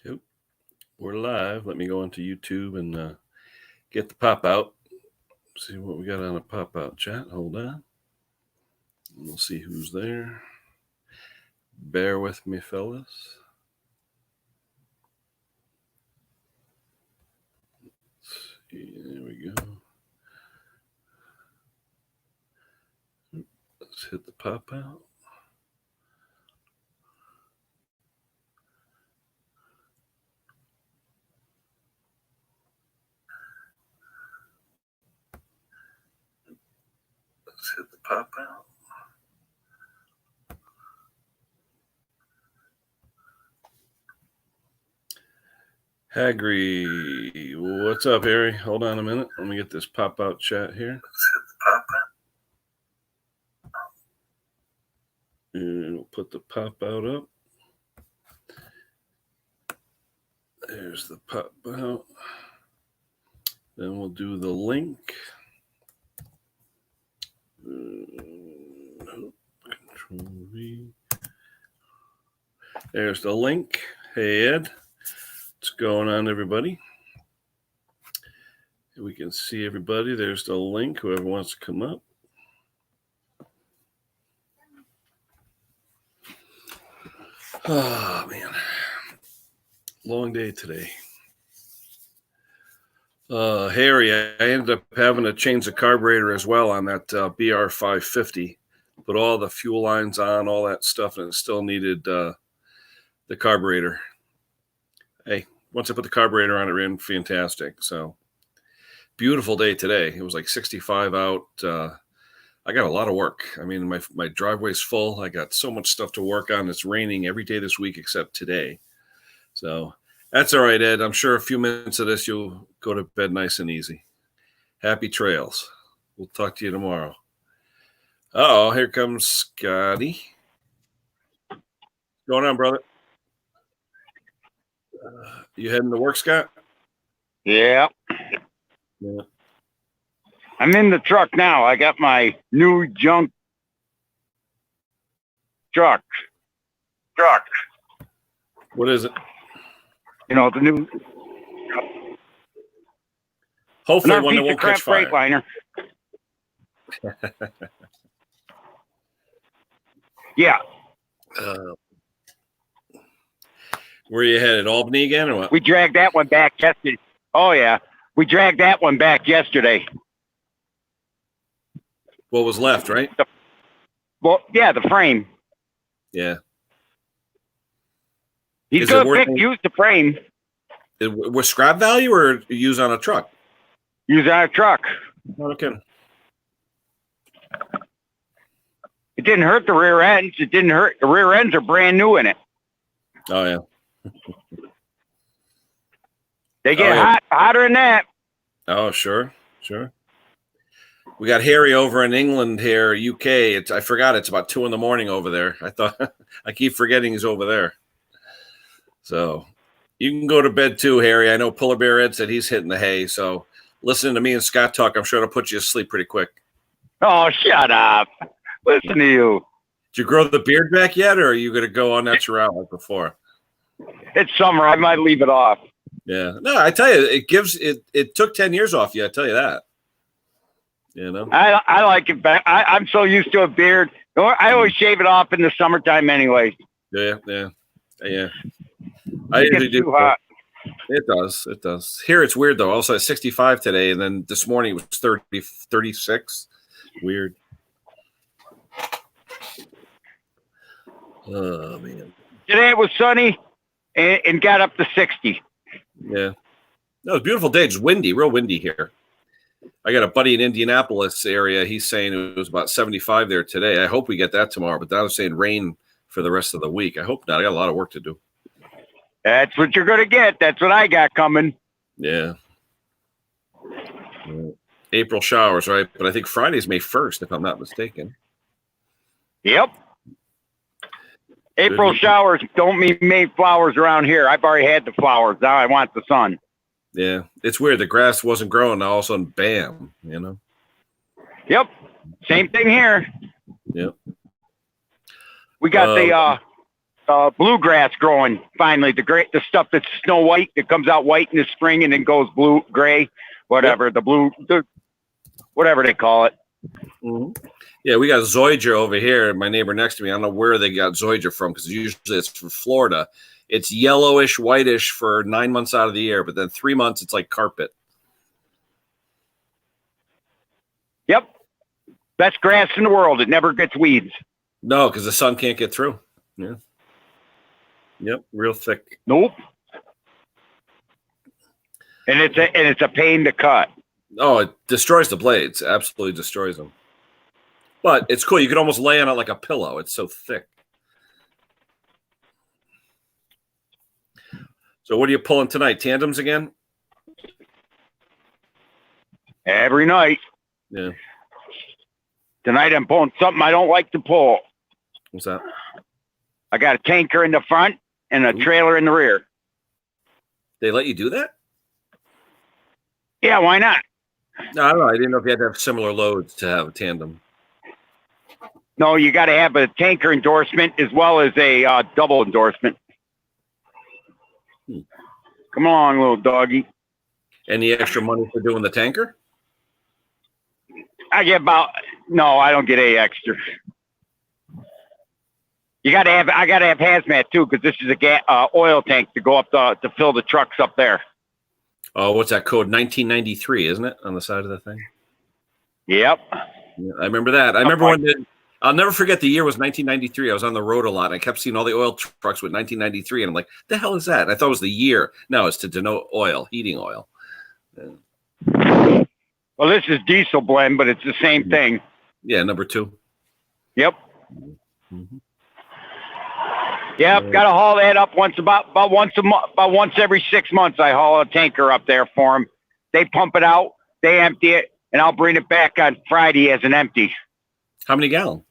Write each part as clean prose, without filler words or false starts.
Yep, we're live. Let me go into YouTube and get the pop out. See what we got on a pop out chat. Hold on. We'll see who's there. Bear with me, fellas. There we go. Let's hit the pop out. Let's hit the pop out. Hagry, what's up, Harry? Hold on a minute. Let me get this pop out chat here. Let's hit the pop out. And we'll put the pop out up. There's the pop out. Then we'll do the link. Control V. There's the link. Hey, Ed. What's going on, everybody? We can see everybody. There's the link. Whoever wants to come up. Oh, man. Long day today. Harry, I ended up having to change the carburetor as well on that BR550. Put all the fuel lines on, all that stuff, and it still needed the carburetor. Hey, once I put the carburetor on, it ran fantastic. So, beautiful day today. It was like 65 out. I got a lot of work. I mean, my driveway's full. I got so much stuff to work on. It's raining every day this week except today. So, that's all right, Ed. I'm sure a few minutes of this, you'll go to bed nice and easy. Happy trails. We'll talk to you tomorrow. Oh, here comes Scotty. What's going on, brother? You heading to work, Scott? Yeah. I'm in the truck now. I got my new junk truck. What is it? You know, the new. Hopefully one that won't catch fire. Freightliner. Yeah. Where you headed? Albany again or what? We dragged that one back yesterday. Oh, yeah. We dragged that one back yesterday. What was left, right? The frame. Yeah. He's going to use the frame. Was scrap value or use on a truck? Use on a truck. Okay. It didn't hurt the rear ends. It didn't hurt. The rear ends are brand new in it. Oh, yeah. They get hotter than that. Oh, sure. We got Harry over in England here, UK. I forgot it's about 2 a.m. over there. I keep forgetting he's over there. So you can go to bed too, Harry. I know Polar Bear Ed said he's hitting the hay. So listening to me and Scott talk, I'm sure it'll put you to sleep pretty quick. Oh, shut up. Listen to you. Did you grow the beard back yet, or are you going to go on natural like before? It's summer. I might leave it off. Yeah. No, I tell you, it took 10 years off you. I tell you that. You know? I like it back. I'm so used to a beard. I always shave it off in the summertime anyway. Yeah. I usually do. Too hot. It does. Here it's weird though. Also at 65 today, and then this morning it was 30, 36. Weird. Oh man. Today it was sunny and got up to 60. Yeah. No, it was a beautiful day. It's windy, real windy here. I got a buddy in Indianapolis area. He's saying it was about 75 there today. I hope we get that tomorrow, but I was saying rain for the rest of the week. I hope not. I got a lot of work to do. That's what you're going to get. That's what I got coming. Yeah. April showers, right? But I think Friday's May 1st, if I'm not mistaken. Yep. April showers don't mean May flowers around here. I've already had the flowers. Now I want the sun. Yeah. It's weird. The grass wasn't growing. Now all of a sudden, bam, you know? Yep. Same thing here. Yep. We got bluegrass growing finally. The stuff that's snow white that comes out white in the spring and then goes blue, gray, whatever. Yep. Whatever they call it. Mm-hmm. Yeah, we got zoysia over here. My neighbor next to me, I don't know where they got zoysia from because usually it's from Florida. It's yellowish, whitish for 9 months out of the year, but then 3 months it's like carpet. Yep. Best grass in the world. It never gets weeds. No, because the sun can't get through. Yeah. Yep, real thick. Nope. And it's a pain to cut. Oh, it destroys the blades. Absolutely destroys them. But it's cool. You could almost lay on it like a pillow. It's so thick. So what are you pulling tonight? Tandems again? Every night. Yeah. Tonight I'm pulling something I don't like to pull. What's that? I got a tanker in the front and a trailer in the rear. They let you do that? Yeah, why not? No, I don't know. I didn't know if you had to have similar loads to have a tandem. No, you got to have a tanker endorsement as well as a double endorsement. Come along, little doggy. Any extra money for doing the tanker? I don't get any extra. I got to have hazmat too, because this is a oil tank to go up to fill the trucks up there. Oh, what's that code? 1993, isn't it? On the side of the thing? Yep. Yeah, I remember that. I'll never forget the year was 1993. I was on the road a lot. And I kept seeing all the oil trucks with 1993. And I'm like, the hell is that? And I thought it was the year. No, it's to denote oil, heating oil. Yeah. Well, this is diesel blend, but it's the same thing. Yeah, number 2. Yep. Mm-hmm. Yep, got to haul that up once every 6 months. I haul a tanker up there for them. They pump it out, they empty it, and I'll bring it back on Friday as an empty. How many gallon?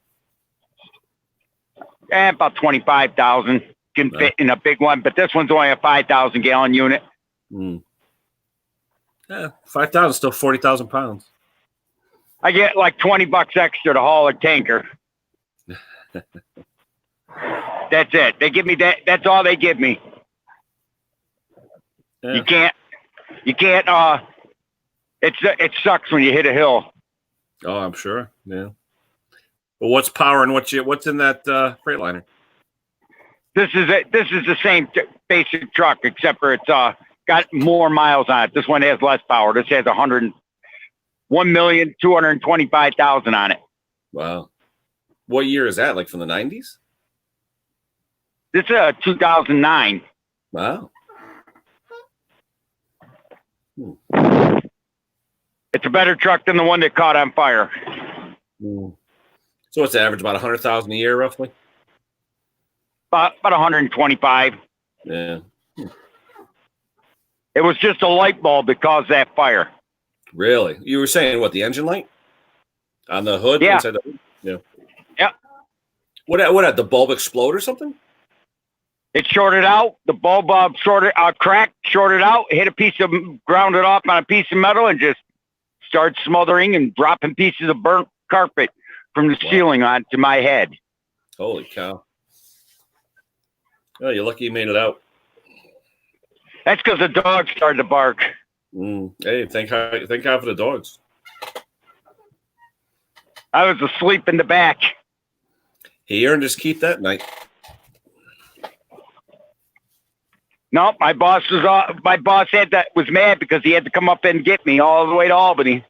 About 25,000 can fit in a big one, but this one's only a 5,000 gallon unit. Yeah, 5,000, still 40,000 pounds. I get like $20 extra to haul a tanker. That's it. They give me that. That's all they give me. Yeah. You can't, it sucks when you hit a hill. Oh, I'm sure. Yeah. Well, what's powering what's in that Freightliner? This is the same basic truck, except for it's got more miles on it. This one has less power. This has 1,225,000 on it. Wow. What year is that? Like from the 90s? This is 2009. Wow. It's a better truck than the one that caught on fire. So what's the average? About 100,000 a year, roughly? About 125. Yeah. It was just a light bulb that caused that fire. Really? You were saying what? The engine light on the hood? Yeah. Inside the hood? Yeah. Yeah. What had the bulb explode or something? It shorted out. The bulb cracked, shorted out, grounded off on a piece of metal, and just started smothering and dropping pieces of burnt carpet from the ceiling onto my head. Holy cow. Oh, you're lucky you made it out. That's because the dog started to bark. Hey, thank God for the dogs. I was asleep in the back. He earned his keep that night. No, my boss was mad because he had to come up and get me all the way to Albany.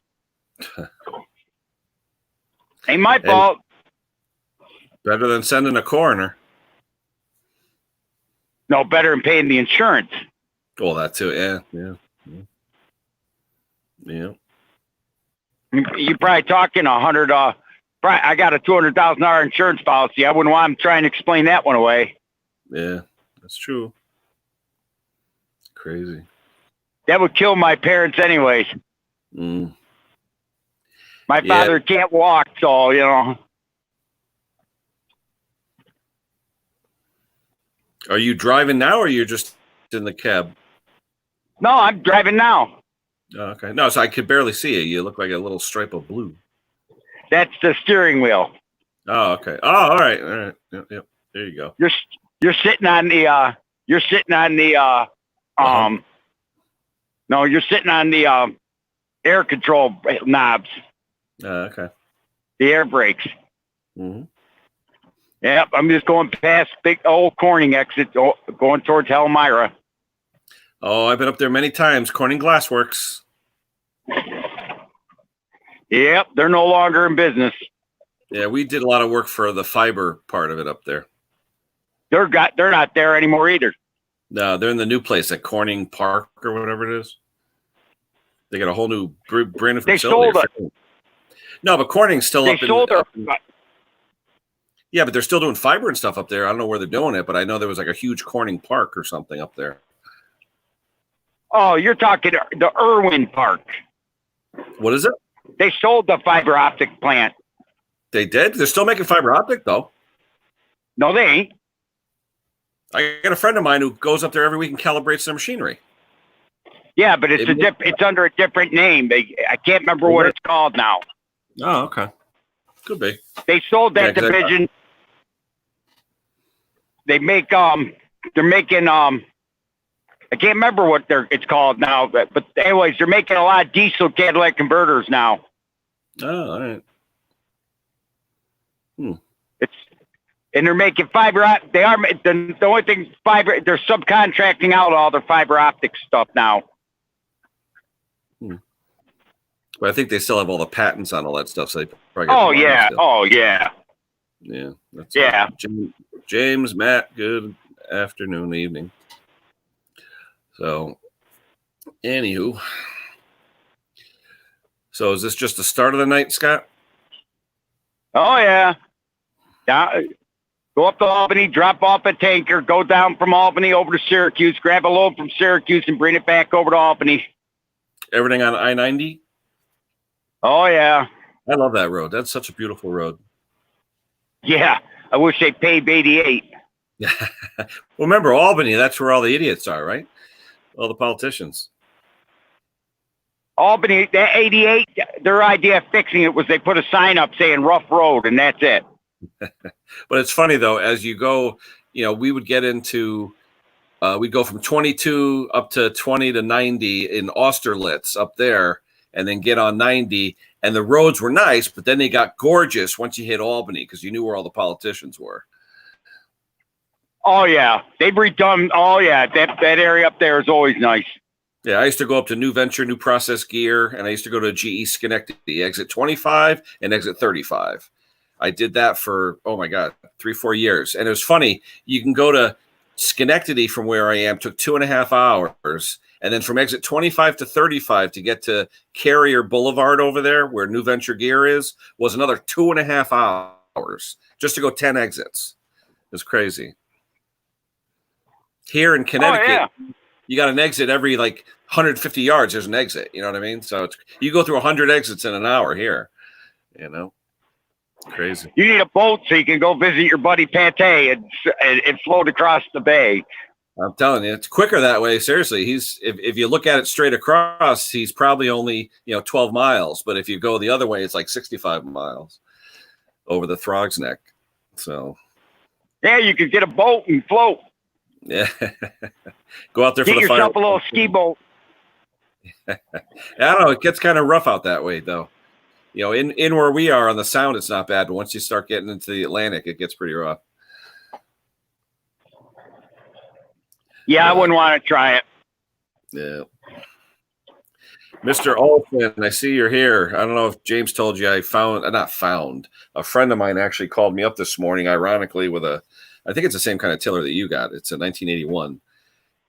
Ain't my fault. Better than sending a coroner. No, better than paying the insurance. Well, that too. Yeah. You're probably talking $100. I got a $200,000 insurance policy. I wouldn't want him trying to explain that one away. Yeah, that's true. Crazy. That would kill my parents anyways. My father can't walk, so, Are you driving now or you're just in the cab? No, I'm driving now. Oh, okay. No, so I could barely see you. You look like a little stripe of blue. That's the steering wheel. Oh, okay. Oh, all right. Yep. There you go. You're sitting on the. You're sitting on the. No, you're sitting on the air control knobs. Okay. The air brakes. Mm-hmm. Yep, I'm just going past big old Corning exit, going towards Elmira. Oh, I've been up there many times. Corning Glassworks. Yep, they're no longer in business. Yeah, we did a lot of work for the fiber part of it up there. They're not there anymore either. No, they're in the new place at Corning Park or whatever it is. They got a whole new brand new They facility. sold it. No, but Corning's still They up in. sold their. Yeah, but they're still doing fiber and stuff up there. I don't know where they're doing it, but I know there was like a huge Corning Park or something up there. Oh, you're talking the Irwin Park. What is it? They sold the fiber optic plant. They did? They're still making fiber optic, though. No, they ain't. I got a friend of mine who goes up there every week and calibrates their machinery. Yeah, but it's under a different name. I can't remember what it's called now. Oh, okay. Could be. They sold that division. They make they're making I can't remember what it's called now, but anyways, they're making a lot of diesel catalytic converters now. Oh, all right. And they're making fiber. They are the only thing fiber. They're subcontracting out all their fiber optic stuff now. But I think they still have all the patents on all that stuff. So they probably Oh yeah. Oh yeah. Yeah. That's yeah. James, Matt, good afternoon, evening. So, anywho. So is this just the start of the night, Scott? Oh yeah. Go up to Albany, drop off a tanker, go down from Albany over to Syracuse, grab a load from Syracuse, and bring it back over to Albany. Everything on I-90? Oh yeah. I love that road. That's such a beautiful road. Yeah. I wish they paved 88. Yeah. Well, remember Albany, that's where all the idiots are, right? All the politicians. Albany, that 88, their idea of fixing it was they put a sign up saying rough road, and that's it. But it's funny, though, as you go, we would get into, we'd go from 22 up to 20 to 90 in Austerlitz up there, and then get on 90. And the roads were nice, but then they got gorgeous once you hit Albany because you knew where all the politicians were. Oh, yeah. They've redone. Oh, yeah. That area up there is always nice. Yeah, I used to go up to New Venture, New Process Gear, and I used to go to GE Schenectady, exit 25 and exit 35. I did that for, 3-4 years. And it was funny. You can go to Schenectady from where I am, took 2.5 hours. And then from exit 25 to 35 to get to Carrier Boulevard over there, where New Venture Gear is, was another 2.5 hours just to go 10 exits. It was crazy. Here in Connecticut, you got an exit every 150 yards. There's an exit. You know what I mean? So you go through 100 exits in an hour here. Crazy. You need a boat so you can go visit your buddy Pate and float across the bay. I'm telling you, it's quicker that way. Seriously, if you look at it straight across, he's probably only 12 miles. But if you go the other way, it's like 65 miles over the Throg's Neck. So yeah, you could get a boat and float. Yeah, go out there for get the fire. yourself a little ski boat. I don't know. It gets kind of rough out that way, though. In where we are on the Sound, it's not bad. But once you start getting into the Atlantic, it gets pretty rough. Yeah, I wouldn't want to try it. Yeah. Mr. Olson, I see you're here. I don't know if James told you a friend of mine actually called me up this morning, ironically, with I think it's the same kind of tiller that you got. It's a 1981.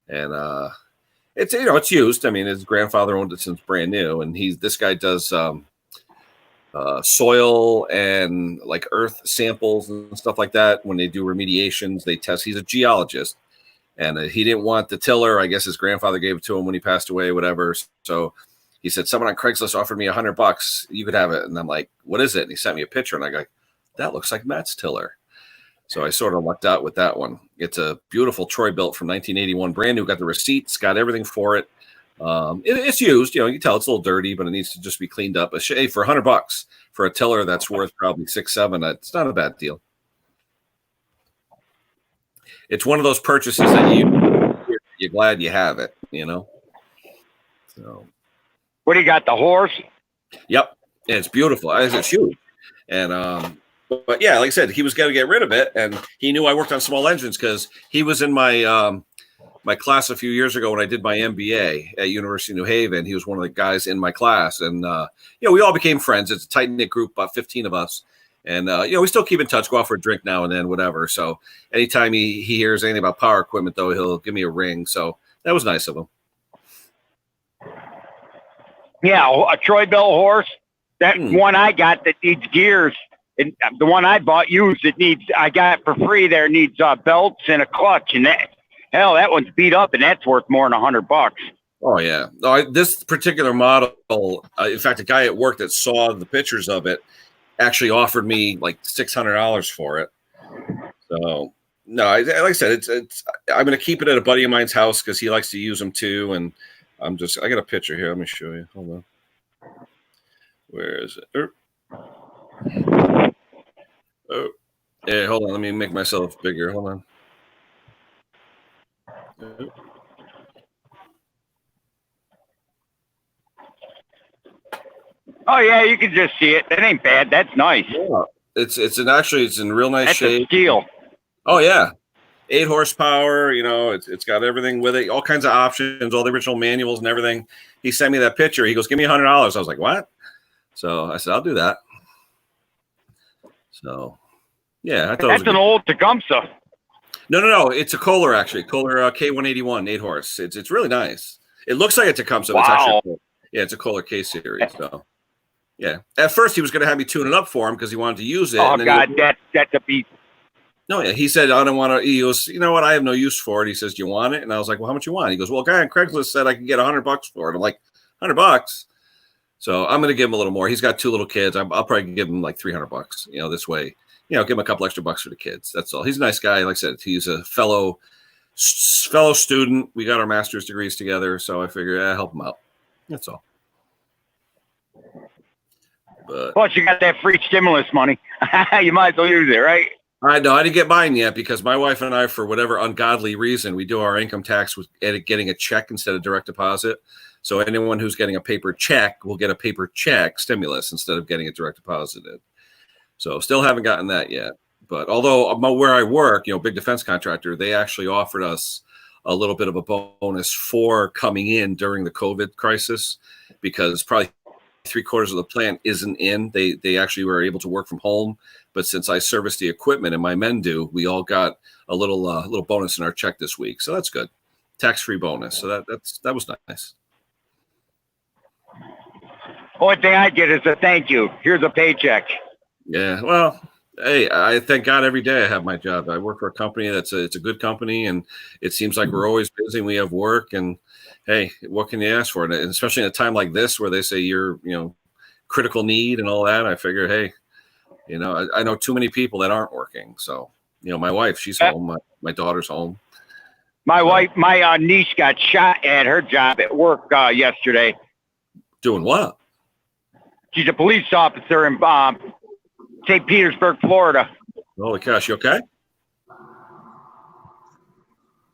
And it's, it's used. I mean, his grandfather owned it since brand new. And this guy does soil and earth samples and stuff like that. When they do remediations, they test. He's a geologist. And he didn't want the tiller. I guess his grandfather gave it to him when he passed away, whatever. So he said, someone on Craigslist offered me $100. You could have it. And I'm like, what is it? And he sent me a picture. And I go, that looks like Matt's tiller. So I sort of lucked out with that one. It's a beautiful Troy-Bilt from 1981, brand new. Got the receipts, got everything for it. It's used. You can tell it's a little dirty, but it needs to just be cleaned up. For $100 for a tiller that's worth probably $6-7, it's not a bad deal. it's one of those purchases that you're glad you have it, you know. So, What do you got? The horse? yep, and it's beautiful. It's huge, and but yeah, like I said, he was going to get rid of it, and he knew I worked on small engines because he was in my my class a few years ago when I did my MBA at University of New Haven. He was one of the guys in my class, and we all became friends. It's a tight knit group, about 15 of us, and we still keep in touch, go out for a drink now and then, whatever. So anytime he hears anything about power equipment, though, he'll give me a ring. So that was nice of him. Yeah, a Troy Bell horse. That one I got that needs gears. And the one I bought used, I got it for free there, needs belts and a clutch. And that one's beat up, and that's worth more than $100. Oh, yeah. No, this particular model, in fact, a guy at work that saw the pictures of it actually offered me like $600 for it. So, no, like I said, it's I'm going to keep it at a buddy of mine's house because he likes to use them too. And I got a picture here. Let me show you. Hold on. Where is it? Oh, yeah, hold on. Let me make myself bigger. Hold on. Oh yeah, you can just see it. That ain't bad. That's nice. Yeah. It's in real nice shape. That's a steel. Oh yeah, 8 horsepower. It's got everything with it. All kinds of options. All the original manuals and everything. He sent me that picture. He goes, "Give me $100." I was like, "What?" So I said, "I'll do that." So yeah, I thought that's an old Tecumseh. No. It's a Kohler actually. Kohler K181 8 horse. It's really nice. It looks like a Tecumseh. Wow. It's actually it's a Kohler K series. So yeah. At first he was going to have me tune it up for him because he wanted to use it. Oh God, that's a beast. No, yeah. He said, "I don't want to." He goes, "You know what? I have no use for it." He says, "Do you want it?" And I was like, "Well, how much you want?" He goes, "Well, a guy on Craigslist said I could get $100 for it." I'm like, $100? So I'm going to give him a little more. He's got 2 little kids. I'll probably give him like $300. This way, give him a couple extra bucks for the kids. That's all. He's a nice guy. Like I said, he's a fellow student. We got our master's degrees together, so I figured I'd help him out. That's all. But plus, you got that free stimulus money. You might as well use it, right? I know I didn't get mine yet because my wife and I, for whatever ungodly reason, we do our income tax with getting a check instead of direct deposit. So anyone who's getting a paper check will get a paper check stimulus instead of getting it direct deposited. So still haven't gotten that yet. But although where I work, big defense contractor, they actually offered us a little bit of a bonus for coming in during the COVID crisis because probably 3/4 of the plant isn't in. They actually were able to work from home. But since I service the equipment and my men do, we all got a little bonus in our check this week. So that's good. Tax-free bonus. So that was nice. Only thing I get is a thank you. Here's a paycheck. Yeah, well, hey, I thank God every day I have my job. I work for a company it's a good company, and it seems like we're always busy. And we have work, and hey, what can you ask for? And especially in a time like this where they say you're critical need and all that, I figure, hey, I know too many people that aren't working. So my wife, she's home. My daughter's home. My niece got shot at her job at work yesterday. Doing what? She's a police officer in St. Petersburg, Florida. Holy gosh, you okay?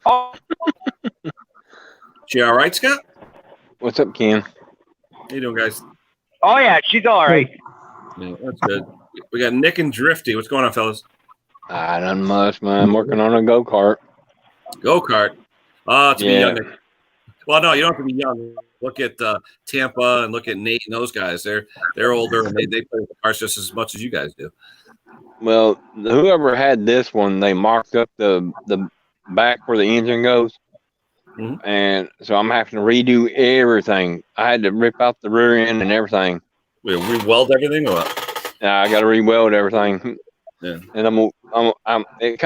Oh, She all right, Scott? What's up, Ken? How you doing, guys? oh yeah, she's all right. Yeah, that's good. We got Nick and Drifty. What's going on, fellas? Not much, man. I'm working on a go-kart. Go-kart. To be Yeah. young. Nick. Well, no, you don't have to be young. Look at Tampa and look at Nate and those guys. They're older and they play with the cars just as much as you guys do. Well, whoever had this one, they marked up the back where the engine goes. Mhm. And so I'm having to redo everything. I had to rip out the rear end and everything. We re-weld everything or what? I got to re-weld everything. Yeah. And it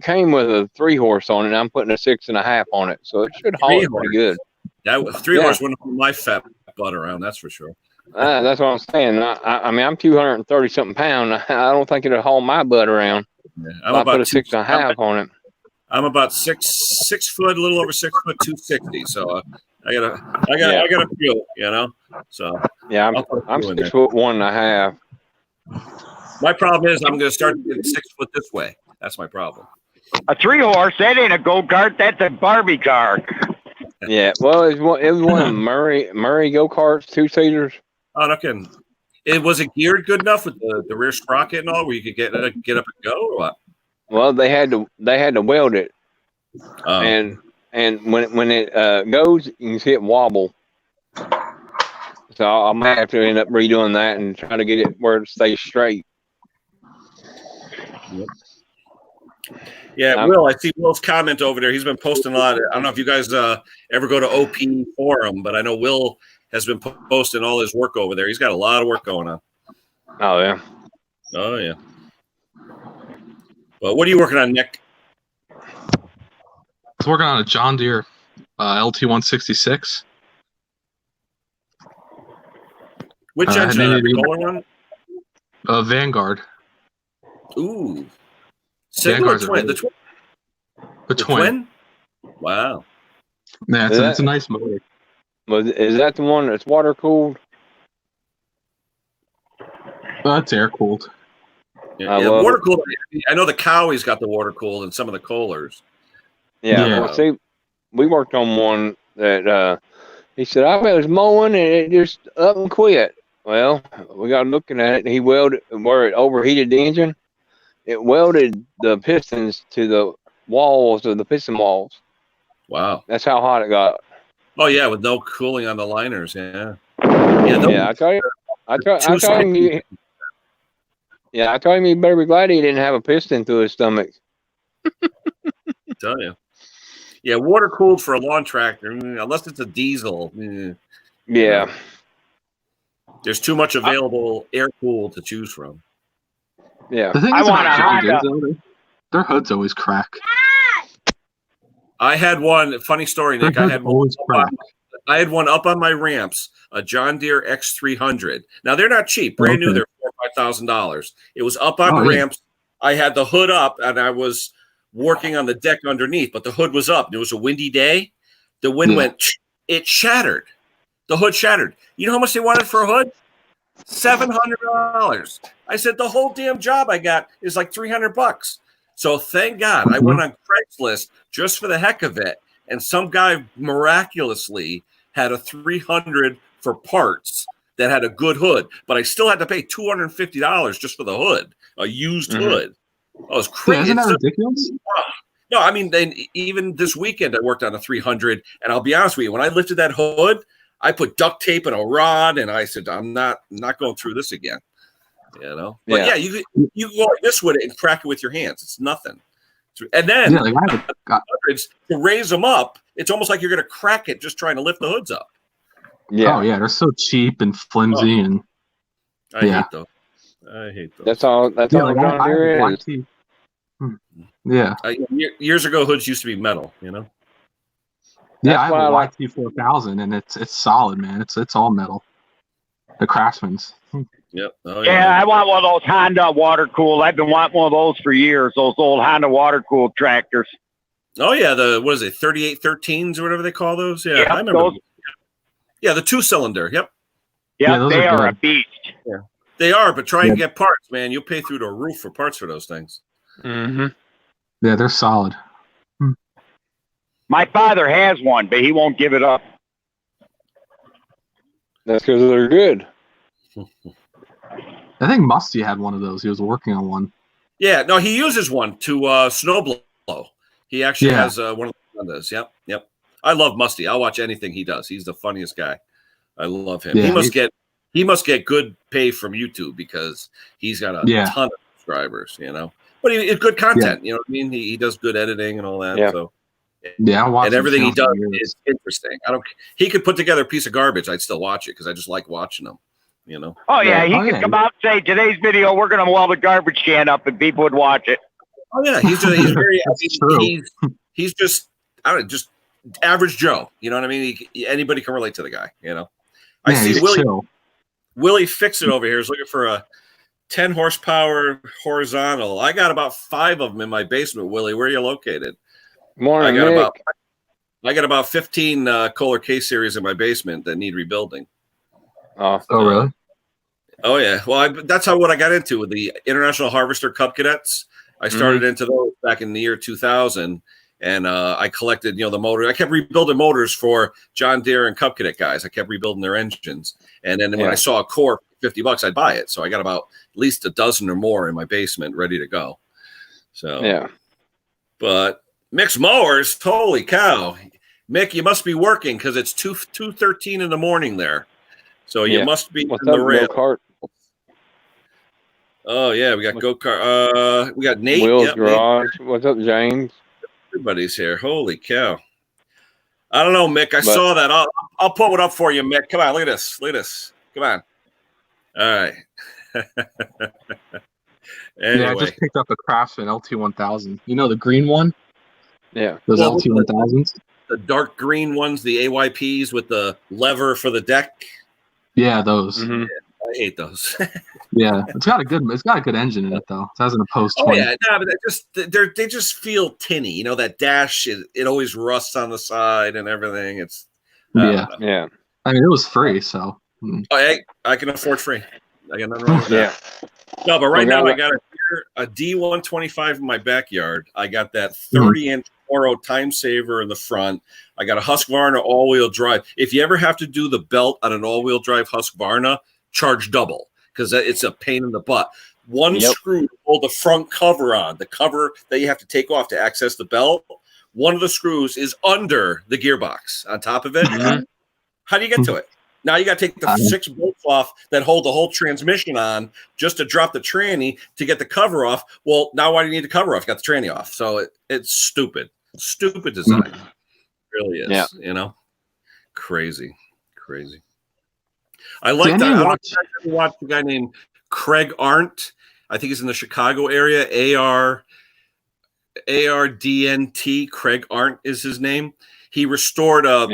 came with a 3-horse on it, and I'm putting a 6.5 on it, so it should haul it pretty good. That 3-horse wouldn't put my fat butt around, that's for sure. That's what I'm saying. I mean, I'm 230 something pound. I don't think it'll haul my butt around. Yeah. I put a 6.5 on it. I'm about 6 foot, a little over 6 foot, 260. So I gotta feel it, So Yeah, I'm 6 foot 1.5. my problem is I'm going to start getting 6 foot this way. That's my problem. A 3-horse, that ain't a go-kart, that's a Barbie car. Yeah, well, it was one of Murray go-karts, 2-seaters. Oh, no kidding. Was it geared good enough with the rear sprocket and all, where you could get up and go, or what? Well, they had to weld it, Oh. and when it goes, you can see it wobble. So I might have to end up redoing that and try to get it where it stays straight. Yep. Yeah, Will, I see Will's comment over there. He's been posting a lot. I don't know if you guys ever go to OP Forum, but I know Will has been posting all his work over there. He's got a lot of work going on. Oh, yeah. Oh, yeah. Well, what are you working on, Nick? I was working on a John Deere LT166. Which engine? The Kohler one? Vanguard. Ooh. Single or twin? The twin? Wow. Yeah, it's a nice motor. Is that the one that's water cooled? It's air cooled. Yeah, water cooled. I know the Cowie's got the water cooled and some of the Kohlers. Yeah. Well, see, we worked on one that he said I was mowing and it just up and quit. Well, we got looking at it. He welded where it overheated the engine. It welded the pistons to the walls of the piston walls. Wow. That's how hot it got. Oh, yeah, with no cooling on the liners, yeah. Yeah, I told him he better be glad he didn't have a piston through his stomach. Tell you. Yeah, water cooled for a lawn tractor, unless it's a diesel. Yeah. There's too much available air cooled to choose from. Yeah. The thing is about John Deere, their hoods always crack. I had one, funny story, Nick. I had one up on my ramps, a John Deere X300. Now, they're not cheap. Brand new, they're $4,000 or $5,000. It was up on the ramps. I had the hood up, and I was working on the deck underneath, but the hood was up. It was a windy day. The wind went, it shattered. The hood shattered. You know how much they wanted for a hood? $700. I said, the whole damn job I got is like $300. So thank God I went on Craigslist just for the heck of it. And some guy miraculously had a 300 for parts that had a good hood, but I still had to pay $250 just for the hood, a used hood. Oh, it's crazy. Isn't that ridiculous? No, I mean, even this weekend I worked on a 300, and I'll be honest with you, when I lifted that hood, I put duct tape and a rod, and I said, I'm not going through this again. You know, but you go like this with it and crack it with your hands. It's nothing. And then hundreds to raise them up, it's almost like you're going to crack it just trying to lift the hoods up. Yeah. Oh yeah, they're so cheap and flimsy, and I hate those. I hate those. That's all. That's all John Deere is. Yeah. Years ago, hoods used to be metal. You know. Yeah, I have a YT4000, and it's solid, man. It's all metal. The Craftsman's. Yep. Oh, yeah, I want one of those Honda water cooled. I've been wanting one of those for years. Those old Honda water cooled tractors. Oh yeah, the 3813s or whatever they call those. Yeah, I remember. Those. Yeah, the 2-cylinder. Yep. Yeah, they are a beast. Yeah, they are. But try and get parts, man. You'll pay through the roof for parts for those things. Mm-hmm. Yeah, they're solid. My father has one, but he won't give it up. That's because they're good. I think Musty had one of those. He was working on one. Yeah, no, he uses one to snow blow. He actually has one of those. Yep. I love Musty. I'll watch anything he does. He's the funniest guy. I love him. Yeah, he must get good pay from YouTube because he's got a ton of subscribers. You know, but it's good content. You know what I mean? He does good editing and all that. Yeah. So. Yeah, I watch and everything he does is interesting. He could put together a piece of garbage. I'd still watch it because I just like watching them. You know. Oh yeah, he could come out and say today's video we're going to weld a garbage can up and people would watch it. Oh yeah, he's very he's just just average Joe. You know what I mean? Anybody can relate to the guy. You know. I see Willie Fix It over here is looking for a 10 horsepower horizontal. I got about 5 of them in my basement. Willie, where are you located? Morning, I got about 15 Kohler K series in my basement that need rebuilding. Oh, really? Oh yeah. Well, that's what I got into with the International Harvester Cub Cadets, I started into those back in the year 2000, and I collected, the motor. I kept rebuilding motors for John Deere and Cub Cadet guys. I kept rebuilding their engines, and then when I saw a core for $50, I'd buy it. So I got about at least a dozen or more in my basement ready to go. So but Mick's mowers, holy cow, Mick, you must be working because it's 2:13 in the morning there. So you must be in the rail. Go-kart? Oh yeah, we got go-kart. We got Nate. Will's Garage. Nate. What's up, James? Everybody's here. Holy cow! I don't know, Mick. I saw that. I'll put one up for you, Mick. Come on, look at this. Look at this. Come on. All right. Anyway. Yeah, I just picked up a Craftsman LT1000. You know the green one? Yeah. Those LT1000s. The dark green ones, the AYPs with the lever for the deck. Yeah, those. Mm-hmm. I hate those. Yeah, it's got a good engine in it though. It has an opposed 20. Oh yeah, no, but they just feel tinny. That dash it always rusts on the side and everything. It's yeah. I mean, it was free, so. Oh, I can afford free. I got nothing wrong with that. No, but right now I got a D125 in my backyard. I got that 30-inch Toro time saver in the front. I got a Husqvarna all-wheel drive. If you ever have to do the belt on an all-wheel drive Husqvarna, charge double because it's a pain in the butt. One screw to hold the front cover on, the cover that you have to take off to access the belt. One of the screws is under the gearbox on top of it. How do you get to it? Now you got to take the 6 bolts off that hold the whole transmission on just to drop the tranny to get the cover off. Well, now why do you need the cover off? You got the tranny off. So it's stupid. Stupid design. It really is. Yeah. Crazy. I like that. I don't know if you ever watched a guy named Craig Arndt. I think he's in the Chicago area. ARDNT. Craig Arndt is his name. He restored a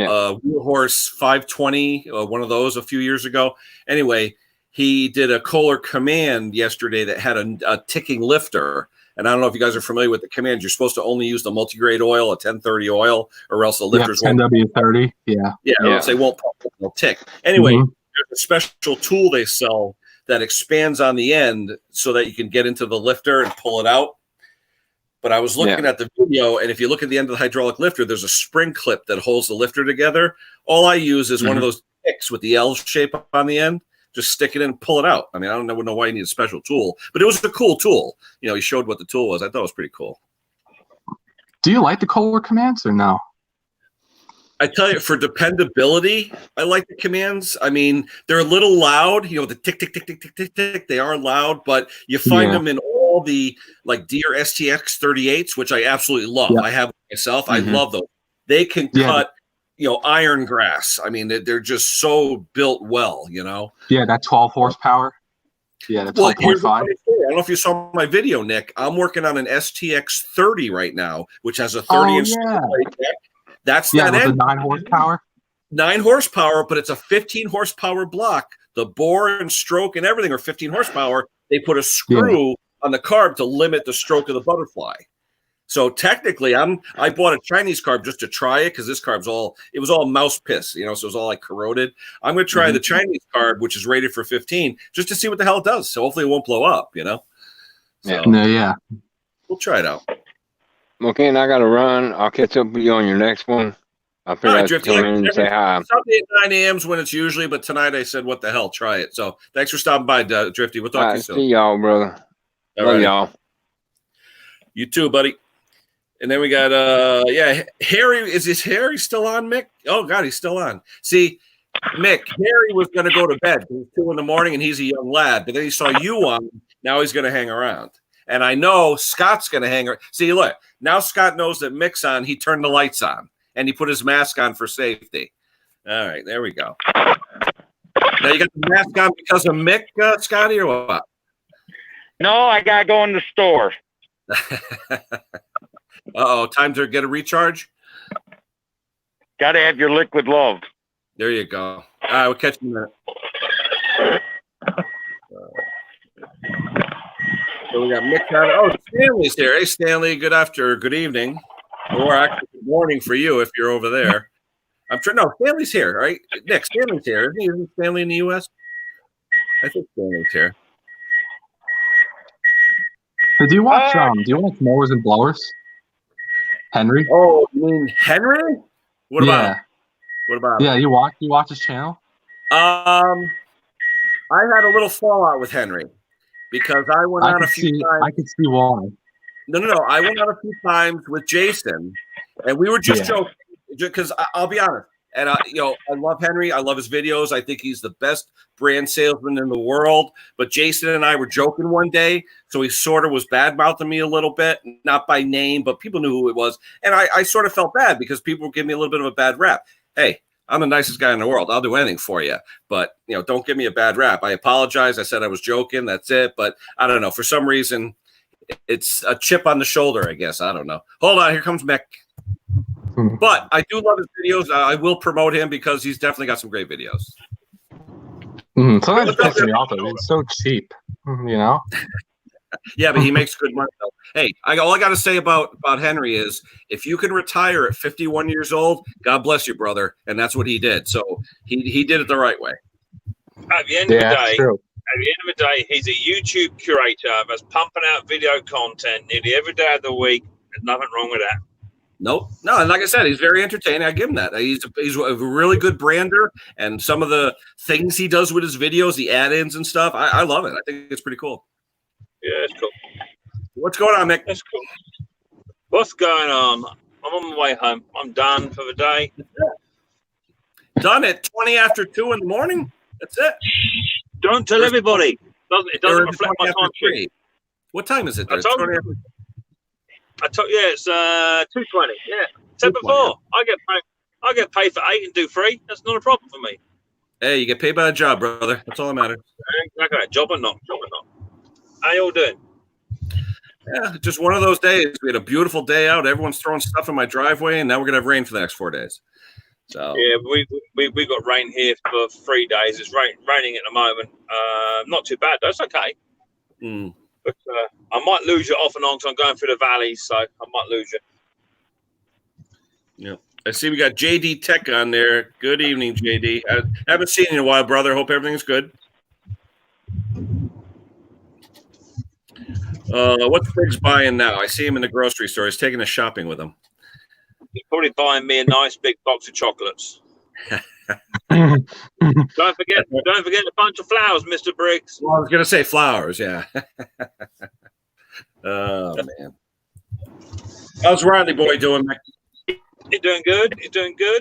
Wheel Horse 520, one of those a few years ago. Anyway, he did a Kohler Command yesterday that had a ticking lifter. And I don't know if you guys are familiar with the commands. You're supposed to only use the multigrade oil, a 1030 oil, or else the lifters won't. 10W30, or else they won't pump, they'll tick. Anyway, there's a special tool they sell that expands on the end so that you can get into the lifter and pull it out. But I was looking at the video, and if you look at the end of the hydraulic lifter, there's a spring clip that holds the lifter together. All I use is one of those picks with the L shape on the end. Just stick it in and pull it out. I mean, I don't know why you need a special tool, but it was a cool tool. He showed what the tool was. I thought it was pretty cool. Do you like the Kohler commands or no? I tell you, for dependability, I like the commands. I mean, they're a little loud, the tick, tick, tick, tick, tick, tick, tick. They are loud, but you find them in all the like Deere STX 38s, which I absolutely love. I have myself. I love those. They can cut, iron grass. I mean, they're just so built well, Yeah, that 12 horsepower. Yeah, the 12.5. I don't know if you saw my video, Nick. I'm working on an STX 30 right now, which has a 30-inch deck. That's that end. 9 horsepower. 9 horsepower, but it's a 15 horsepower block. The bore and stroke and everything are 15 horsepower. They put a screw on the carb to limit the stroke of the butterfly. So technically, I bought a Chinese carb just to try it because this carb's it was all mouse piss, so it was all like corroded. I'm going to try the Chinese carb, which is rated for 15, just to see what the hell it does. So hopefully it won't blow up, So, we'll try it out. Okay, and I got to run. I'll catch up with you on your next one. I'll figure out to come in and say hi. Sunday at 9 a.m. is when it's usually, but tonight I said, what the hell, try it. So thanks for stopping by, Drifty. We'll talk to you soon. See y'all, brother. Love y'all. You too, buddy. And then we got, Harry. Is Harry still on, Mick? Oh, God, he's still on. See, Mick, Harry was going to go to bed. It was 2 a.m, and he's a young lad. But then he saw you on. Now he's going to hang around. And I know Scott's going to hang around. See, look, now Scott knows that Mick's on. He turned the lights on, and he put his mask on for safety. All right, there we go. Now you got the mask on because of Mick, Scotty, or what? No, I got to go in the store. Uh-oh, time to get a recharge? Got to have your liquid love. There you go. All right, we'll catch you in a minute. So we got Mick. Oh, Stanley's here. Hey, Stanley, good evening. Or actually, good morning for you if you're over there. No, Stanley's here, right? Nick, Stanley's here. Isn't Stanley in the U.S.? I think Stanley's here. Hey, do you watch Mowers and Blowers? Henry? Oh, you mean Henry? What about him? What about him? Yeah, you watch his channel? I had a little fallout with Henry because I went on a few times. I could see why. No. I went on a few times with Jason, and we were just joking. Because I'll be honest, and I love Henry. I love his videos. I think he's the best brand salesman in the world. But Jason and I were joking one day, so he sort of was bad mouthing me a little bit, not by name, but people knew who it was, and I sort of felt bad because people were giving me a little bit of a bad rap. Hey, I'm the nicest guy in the world. I'll do anything for you, but don't give me a bad rap. I apologize. I said I was joking. That's it. But I don't know. For some reason, it's a chip on the shoulder, I guess. I don't know. Hold on. Here comes Mick. But I do love his videos. I will promote him because he's definitely got some great videos. Sometimes it pisses me off though. He's so cheap, Yeah, but he makes good money though. Hey, all I got to say about Henry is if you can retire at 51 years old, God bless you, brother. And that's what he did. So he did it the right way. At the end of the day, he's a YouTube curator that's pumping out video content nearly every day of the week. There's nothing wrong with that. Nope. No, and like I said, he's very entertaining. I give him that. He's a really good brander, and some of the things he does with his videos, the add-ins and stuff, I love it. I think it's pretty cool. Yeah, it's cool. What's going on, Mick? That's cool. What's going on? I'm on my way home. I'm done for the day. Done at 20 after 2 in the morning? That's it. Don't tell everybody. It doesn't reflect my time sheet. What time is it? I told you. It's 2:20. Yeah, 10 before. I get paid for 8 and do 3. That's not a problem for me. Hey, you get paid by the job, brother. That's all that matters. Okay, job or not. How you all doing? Yeah, just one of those days. We had a beautiful day out. Everyone's throwing stuff in my driveway, and now we're gonna have rain for the next 4 days. So yeah, we got rain here for 3 days. It's raining at the moment. Not too bad. That's okay. But I might lose you off and on because I'm going through the valleys, so I might lose you. Yeah. I see we got JD Tech on there. Good evening, JD. I haven't seen you in a while, brother. Hope everything's good. What's Biggs buying now? I see him in the grocery store. He's taking us shopping with him. He's probably buying me a nice big box of chocolates. Don't forget a bunch of flowers, Mr. Briggs. Well, I was gonna say flowers, yeah. Oh man. How's Riley boy doing, Mick? He's doing good.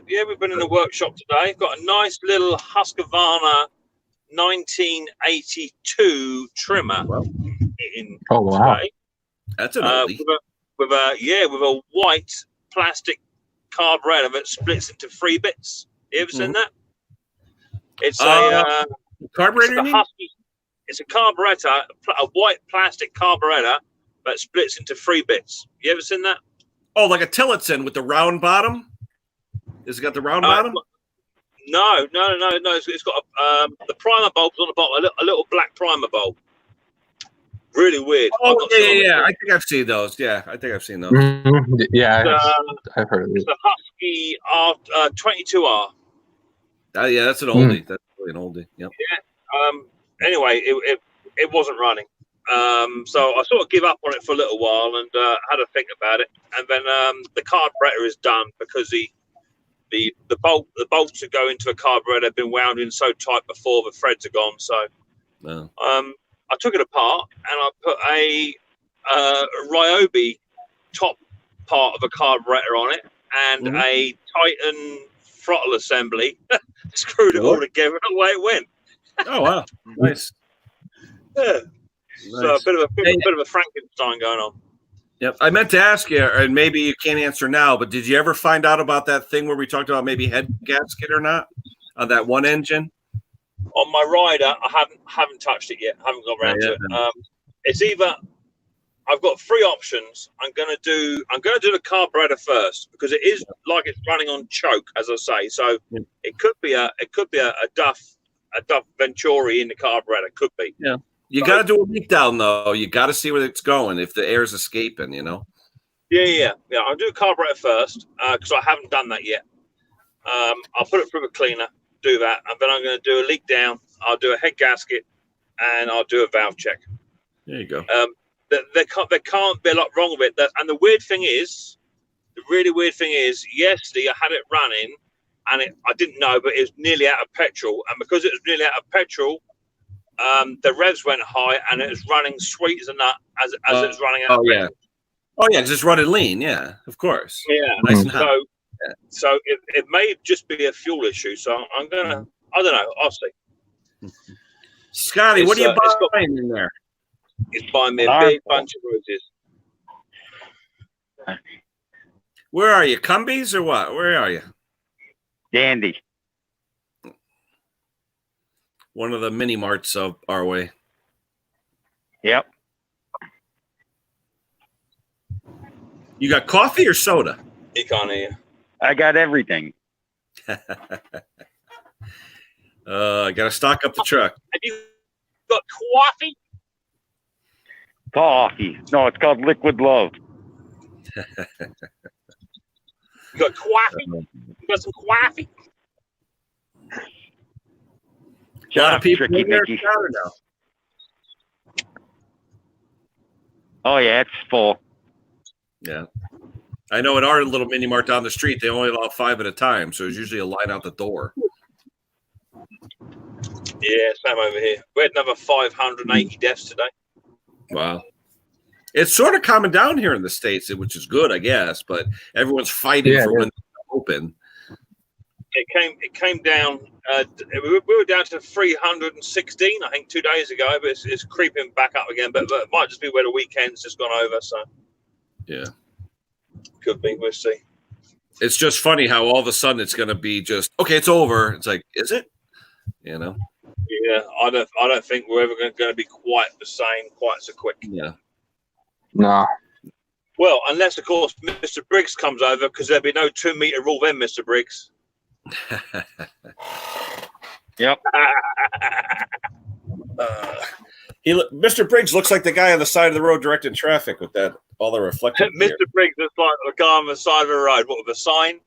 Yeah, we've been in the workshop today. Got a nice little Husqvarna 1982 trimmer in today. That's an oldie. with a white plastic carburetor that splits into 3 bits. You ever seen that? It's a carburetor. It's a carburetor, a white plastic carburetor that splits into 3 bits. You ever seen that? Oh, like a Tillotson with the round bottom? Has it got the round bottom? No. It's got the primer bulbs on the bottom, a little black primer bulb. Really weird. Oh, yeah. I think I've seen those. Yeah, I think I've seen those. Yeah, I've heard of it. It's the Husky 22R. Yeah, that's an oldie. That's really an oldie. Yep. Yeah. Anyway, it wasn't running. So I sort of give up on it for a little while and had a think about it. And then the carburetor is done because the bolts that go into a carburetor have been wound in so tight before the threads are gone. So I took it apart and I put a Ryobi top part of a carburetor on it and a Titan throttle assembly. Screwed it all together and away it went. Oh wow, nice. Yeah. Nice. So a bit of a Frankenstein going on. Yep. I meant to ask you, and maybe you can't answer now, but did you ever find out about that thing where we talked about maybe head gasket or not on that one engine? On my rider, I haven't touched it yet. I haven't got around to it. It's either I've got 3 options. I'm gonna do the carburetor first because it is like it's running on choke, as I say. So it could be a Duff Venturi in the carburetor. Could be. Yeah. You got to do a leak down though. You got to see where it's going if the air's escaping. Yeah. I'll do a carburetor first because I haven't done that yet. I'll put it through a cleaner, do that, and then I'm going to do a leak down. I'll do a head gasket, and I'll do a valve check. There you go. there can't be a lot wrong with it. And the really weird thing is, yesterday I had it running, and I didn't know, but it was nearly out of petrol. And because it was nearly out of petrol, the revs went high, and it was running sweet as a nut as it was running out. Oh yeah, just running lean. Yeah, of course. Yeah, nice and hot. So it may just be a fuel issue. So I'm gonna, I don't know. I'll see. Scotty, what are you buying in there? He's buying me a big bunch of roses. Where are you? Cumbies or what? Where are you? Dandy. One of the mini marts of our way. Yep. You got coffee or soda? He can't hear you. I got everything. I got to stock up the truck. Have you got coffee? Coffee. No, it's called Liquid Love. You got coffee? You got some coffee? A lot of people in there now. Oh yeah, it's full. Yeah. I know at our little mini mart down the street, they only allow 5 at a time. So there's usually a line out the door. Yeah, same over here. We had another 580 deaths today. Wow. It's sort of calming down here in the States, which is good, I guess, but everyone's fighting for when they're open. It came down. We were down to 316, I think, 2 days ago, but it's creeping back up again. But it might just be where the weekend's just gone over. So yeah, could be. We'll see. It's just funny how all of a sudden it's going to be just okay. It's over. It's like, is it? You know? Yeah, I don't think we're ever going to be quite the same, quite so quick. Yeah. No. Well, unless of course Mr. Briggs comes over, because there'll be no 2 meter rule then, Mr. Briggs. Yep. Mr. Briggs looks like the guy on the side of the road directing traffic with that all the reflective. Mr. Briggs is like the guy on the side of the road. What, with a sign?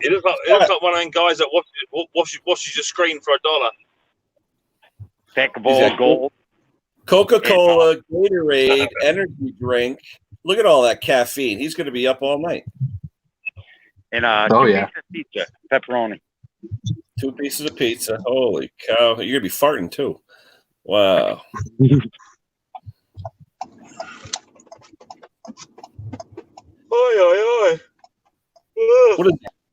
It looks like one of them guys that washes your screen for $1. Pack a bowl of gold. Coca-Cola, Gatorade, energy drink. Look at all that caffeine. He's going to be up all night. And two pieces of pizza, pepperoni. 2 pieces of pizza. Holy cow. You're going to be farting too. Wow. Oi, oi, oi.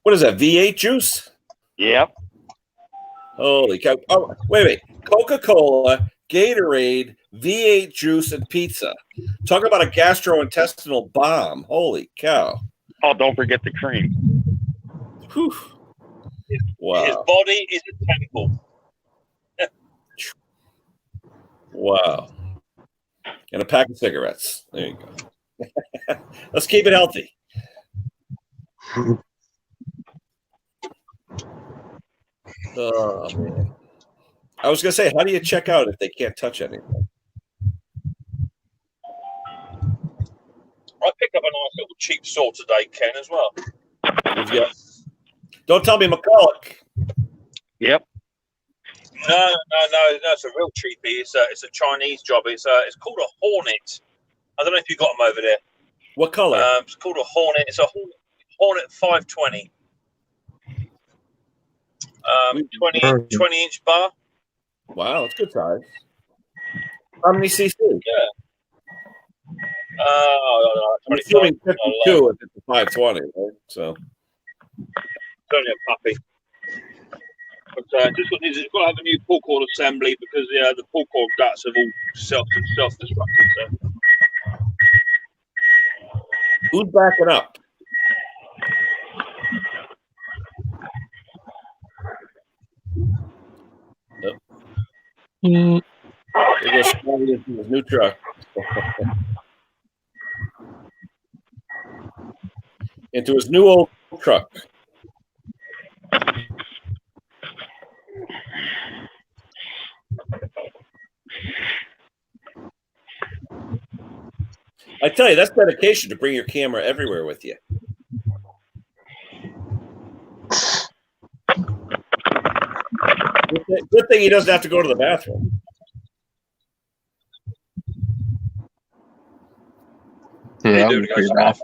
What is that, V8 juice? Yep. Holy cow. Oh, wait. Coca-Cola, Gatorade, V8 juice, and pizza. Talk about a gastrointestinal bomb. Holy cow. Oh, don't forget the cream. Whew. Wow. His body is a temple. Wow. And a pack of cigarettes. There you go. Let's keep it healthy. Oh, man. I was going to say, how do you check out if they can't touch anything? I picked up a nice little cheap saw today, Ken, as well. Don't tell me McCulloch. Yep. No, it's a real cheapie. It's a Chinese job. It's called a Hornet. I don't know if you got them over there. What color? It's called a Hornet. It's a Hornet 520. 20 inch bar. Wow, that's good size. How many cc? Yeah. I'm assuming 52 if it's a 520, right? So it's only a puppy. But it's got to have a new pull cord assembly because the pull cord guts have all self-destructed. So. Who's backing up? There goes Scotty into his new truck. Into his new old truck. I tell you, that's dedication to bring your camera everywhere with you. Good thing he doesn't have to go to the bathroom. Yeah, Hey, dude, guys, off.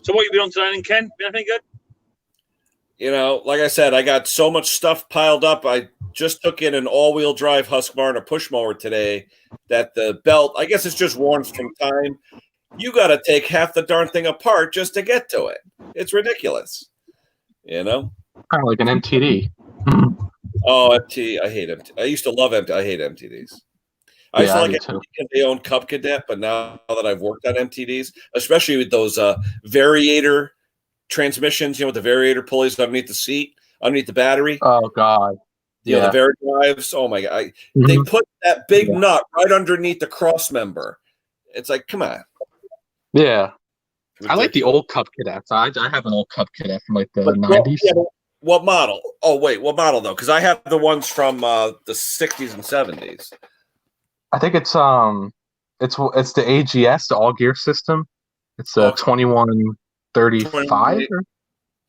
So what you been on today, then, Ken? Been anything good? You know, like I said, I got so much stuff piled up. I just took in an all-wheel drive Husqvarna push mower today that the belt, I guess it's just worn from time. You got to take half the darn thing apart just to get to it. It's ridiculous. You know? Kind of like an MTD. Oh, MTD. I hate MTD. I used to love MTD. I hate MTDs. I used to like MTD because they own Cub Cadet, but now that I've worked on MTDs, especially with those variator transmissions, you know, with the variator pulleys underneath the seat, underneath the battery. Oh, God. You know, the Varidrives. Oh, my God. They put that big nut right underneath the cross member. It's like, come on. Yeah. Ridiculous. I like the old Cub Cadets. I have an old Cub Cadet from like the 90s. What model? Oh, wait. What model, though? Because I have the ones from the 60s and 70s. I think it's the AGS, the all gear system. It's a 2135.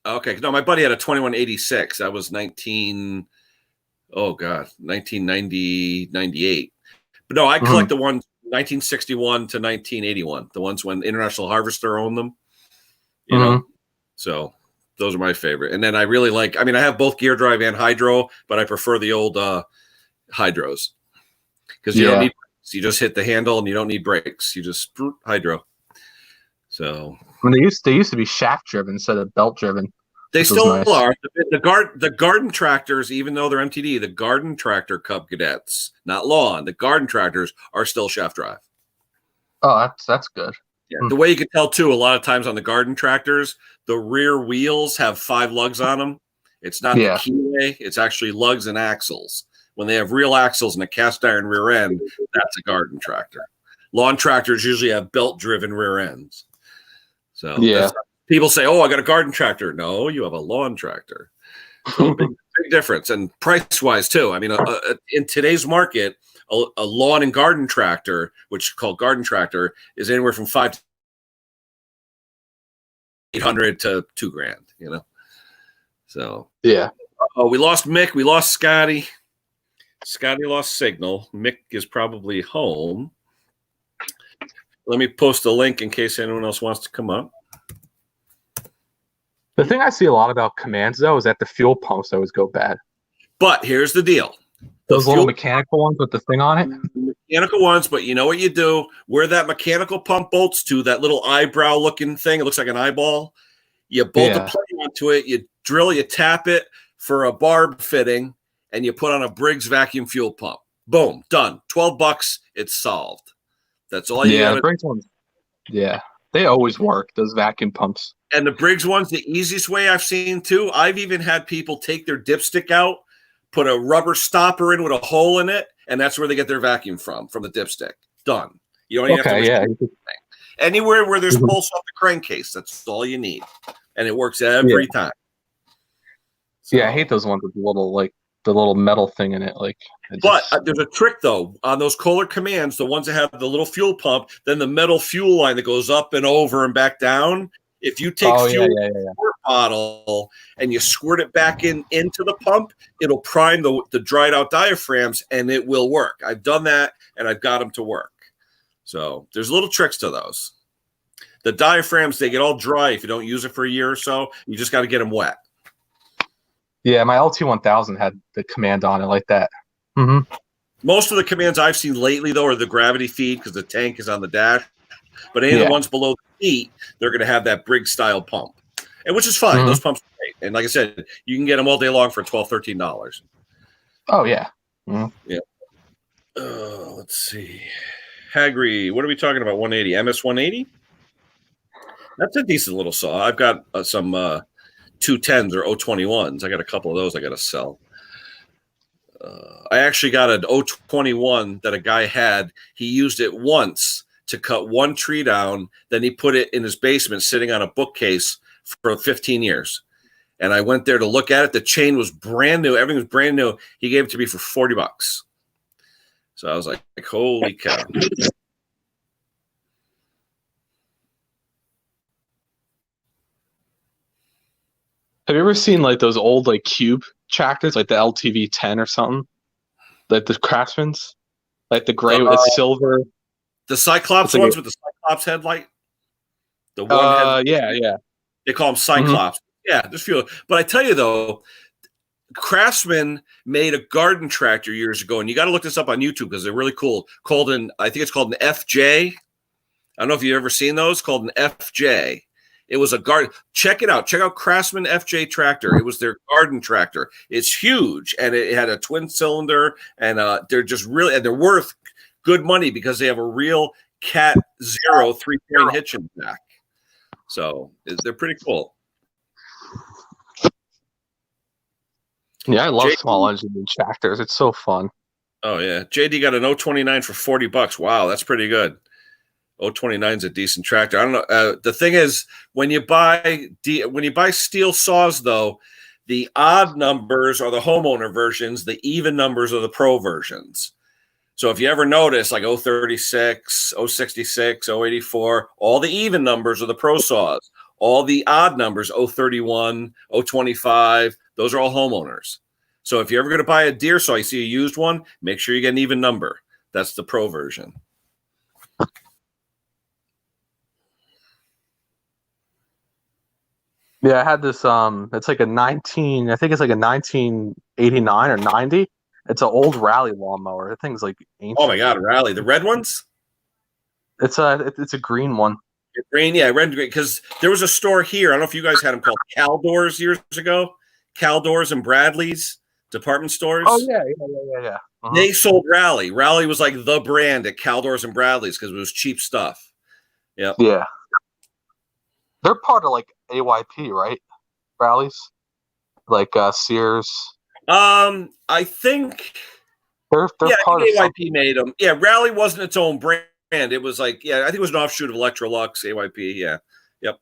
Okay. No, my buddy had a 2186. That was 1990, 98. But no, I collect the ones 1961 to 1981, the ones when International Harvester owned them. You know, so those are my favorite. And then I really like. I mean, I have both gear drive and hydro, but I prefer the old hydros because you don't need. You just hit the handle and you don't need brakes. You just hydro. So when they used to be shaft driven instead of belt driven. They still are. The garden tractors, even though they're MTD, the garden tractor Cub Cadets, not lawn, the garden tractors are still shaft drive. Oh, that's good. Yeah. The way you can tell too, a lot of times on the garden tractors, the rear wheels have 5 lugs on them. It's not the keyway, it's actually lugs and axles. When they have real axles and a cast iron rear end, that's a garden tractor. Lawn tractors usually have belt-driven rear ends. So people say, "Oh, I got a garden tractor." No, you have a lawn tractor. So big difference, and price-wise too. I mean, in today's market, a lawn and garden tractor, which is called garden tractor, is anywhere from $500 to $800 to $2,000. You know. So oh, we lost Mick. We lost Scotty. Scotty lost signal. Mick is probably home. Let me post a link in case anyone else wants to come up. The thing I see a lot about commands, though, is that the fuel pumps always go bad. But here's the deal. Those little mechanical ones with the thing on it? Mechanical ones, but you know what you do? Where that mechanical pump bolts to, that little eyebrow-looking thing, it looks like an eyeball. You bolt a plate onto it, you drill, you tap it for a barb fitting, and you put on a Briggs vacuum fuel pump. Boom, done. $12, it's solved. That's all you got. The Briggs ones. Yeah, they always work, those vacuum pumps. And the Briggs ones, the easiest way I've seen too, I've even had people take their dipstick out, put a rubber stopper in with a hole in it, and that's where they get their vacuum from the dipstick. Done. You don't even have to anywhere where there's pulse off the crankcase, that's all you need. And it works every time. So, I hate those ones with the little metal thing in it. But there's a trick though on those Kohler commands, the ones that have the little fuel pump, then the metal fuel line that goes up and over and back down. If you take fuel bottle and you squirt it back into the pump, it'll prime the dried out diaphragms and it will work. I've done that and I've got them to work. So there's little tricks to those. The diaphragms, they get all dry if you don't use it for a year or so. You just got to get them wet. Yeah, my LT1000 had the command on it like that. Most of the commands I've seen lately, though, are the gravity feed because the tank is on the dash. But any of the ones below the feet, they're going to have that Briggs-style pump, and which is fine. Those pumps are great. And like I said, you can get them all day long for $12, $13. Oh, yeah. Yeah. Let's see. Hagry, what are we talking about? 180. MS-180? That's a decent little saw. I've got some 210s or 021s. I got a couple of those I got to sell. I actually got an 021 that a guy had. He used it once to cut one tree down. Then he put it in his basement sitting on a bookcase for 15 years. And I went there to look at it. The chain was brand new. Everything was brand new. He gave it to me for $40. So I was like holy cow. Have you ever seen like those old like cube tractors, like the LTV 10 or something? Like the Craftsman's, like the gray with the silver. The Cyclops It's like ones with the Cyclops headlight. The one headlight. yeah. They call them Cyclops. Yeah, there's few. But I tell you though, Craftsman made a garden tractor years ago, and you got to look this up on YouTube because they're really cool. I think it's called an FJ. I don't know if you've ever seen those. Called an FJ. It was a garden. Check it out. Check out Craftsman FJ tractor. It was their garden tractor. It's huge, and it had a twin cylinder, and they're just really, and they're worth good money because they have a real Cat 0 3-point hitch in the back. So they're pretty cool. Yeah, I love small engine tractors. It's so fun. Oh yeah, JD got an 029 for $40. Wow, that's pretty good. 029 is a decent tractor. I don't know. The thing is, when you buy steel saws, though, the odd numbers are the homeowner versions. The even numbers are the pro versions. So if you ever notice, like 036, 066, 084, all the even numbers are the pro saws. All the odd numbers, 031, 025, those are all homeowners. So if you're ever going to buy a deer saw, you see a used one, make sure you get an even number. That's the pro version. Yeah, I had this. It's like a 1989 or 90. It's an old rally lawnmower. The thing's like ancient. Oh my God, rally, the red ones? It's a green one. Green, yeah, red and green. Because there was a store here. I don't know if you guys had them called Caldors years ago. Caldors and Bradley's department stores. Oh yeah. They sold Rally. Rally was like the brand at Caldors and Bradley's because it was cheap stuff. Yeah. Yeah. They're part of like AYP, right? Rallies, like Sears. I think they're part of AYP made them. Yeah, Rally wasn't its own brand. It was like, I think it was an offshoot of Electrolux, AYP. Yeah. Yep.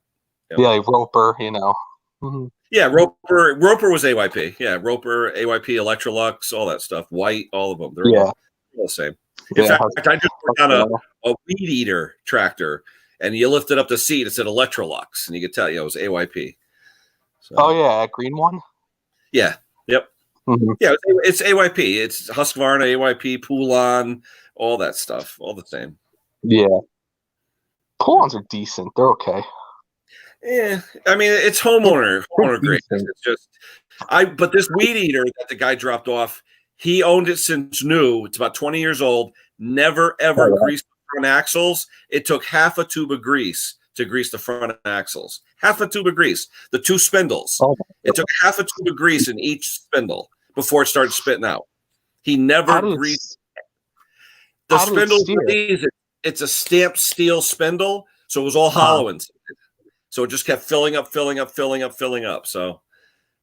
Yeah, like Roper, you know. Mm-hmm. Yeah, Roper was AYP. Yeah, Roper, AYP, Electrolux, all that stuff. White, all of them. They're all the same. In fact, I just worked on a weed eater tractor, and you lifted up the seat, it said Electrolux, and you could tell it was AYP. So, a green one? Yeah. Yep. Mm-hmm. Yeah, it's AYP. It's Husqvarna, AYP, Poulan, all that stuff, all the same. Yeah. Poulons are decent. They're okay. Yeah, I mean it's homeowner grade. It's just but this weed eater that the guy dropped off, he owned it since new. It's about 20 years old. Never ever greased the front axles. It took half a tube of grease to grease the front axles. Half a tube of grease. The two spindles. It took half a tube of grease in each spindle before it started spitting out. He never greased. The spindle, it's a stamped steel spindle, so it was all hollow inside. So it just kept filling up. So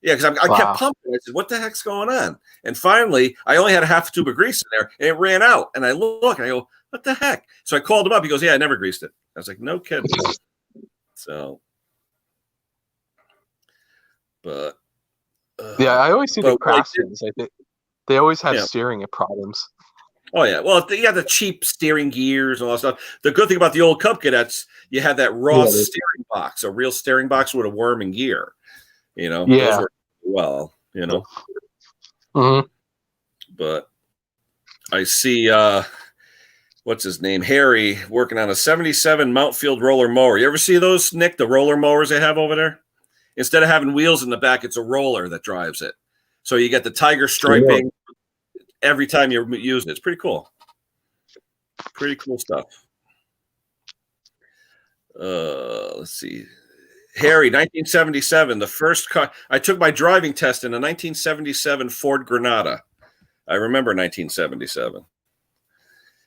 yeah, because I kept pumping. I said, "What the heck's going on?" And finally, I only had a half a tube of grease in there, and it ran out. And I look, and I go, "What the heck?" So I called him up. He goes, "Yeah, I never greased it." I was like, "No kidding." So, but I always see the Craftsmans. They always have steering problems. Oh yeah, well you got the cheap steering gears and all that stuff. The good thing about the old Cub Cadets, you had that Ross steering box, a real steering box with a worm and gear. You know, those work well. You know, but I see what's his name, Harry, working on a '77 Mountfield roller mower. You ever see those, Nick? The roller mowers they have over there. Instead of having wheels in the back, it's a roller that drives it. So you get the tiger striping. Yeah. Every time you're using it. It's pretty cool. Pretty cool stuff. Let's see. Harry, 1977, the first car. I took my driving test in a 1977 Ford Granada. I remember 1977.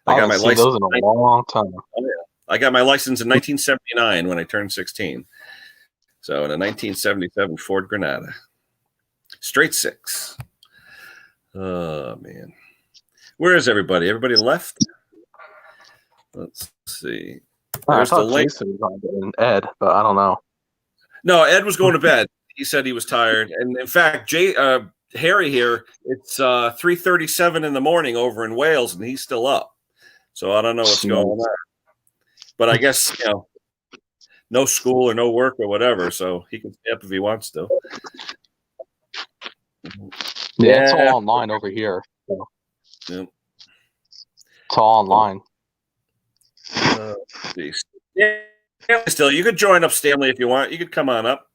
I got my license. Those in a long time. Oh, yeah. I got my license in 1979 when I turned 16. So in a 1977 Ford Granada. Straight six. Oh man, where is everybody? Everybody left. Let's see. There's the link. And Ed, but I don't know. No, Ed was going to bed. He said he was tired, and in fact, Harry here. It's 3:37 in the morning over in Wales, and he's still up. So I don't know what's going on. But I guess no school or no work or whatever, so he can stay up if he wants to. Yeah, it's all online over here. So. Yep. It's all online. Yeah, still, you could join up, Stanley, if you want. You could come on up.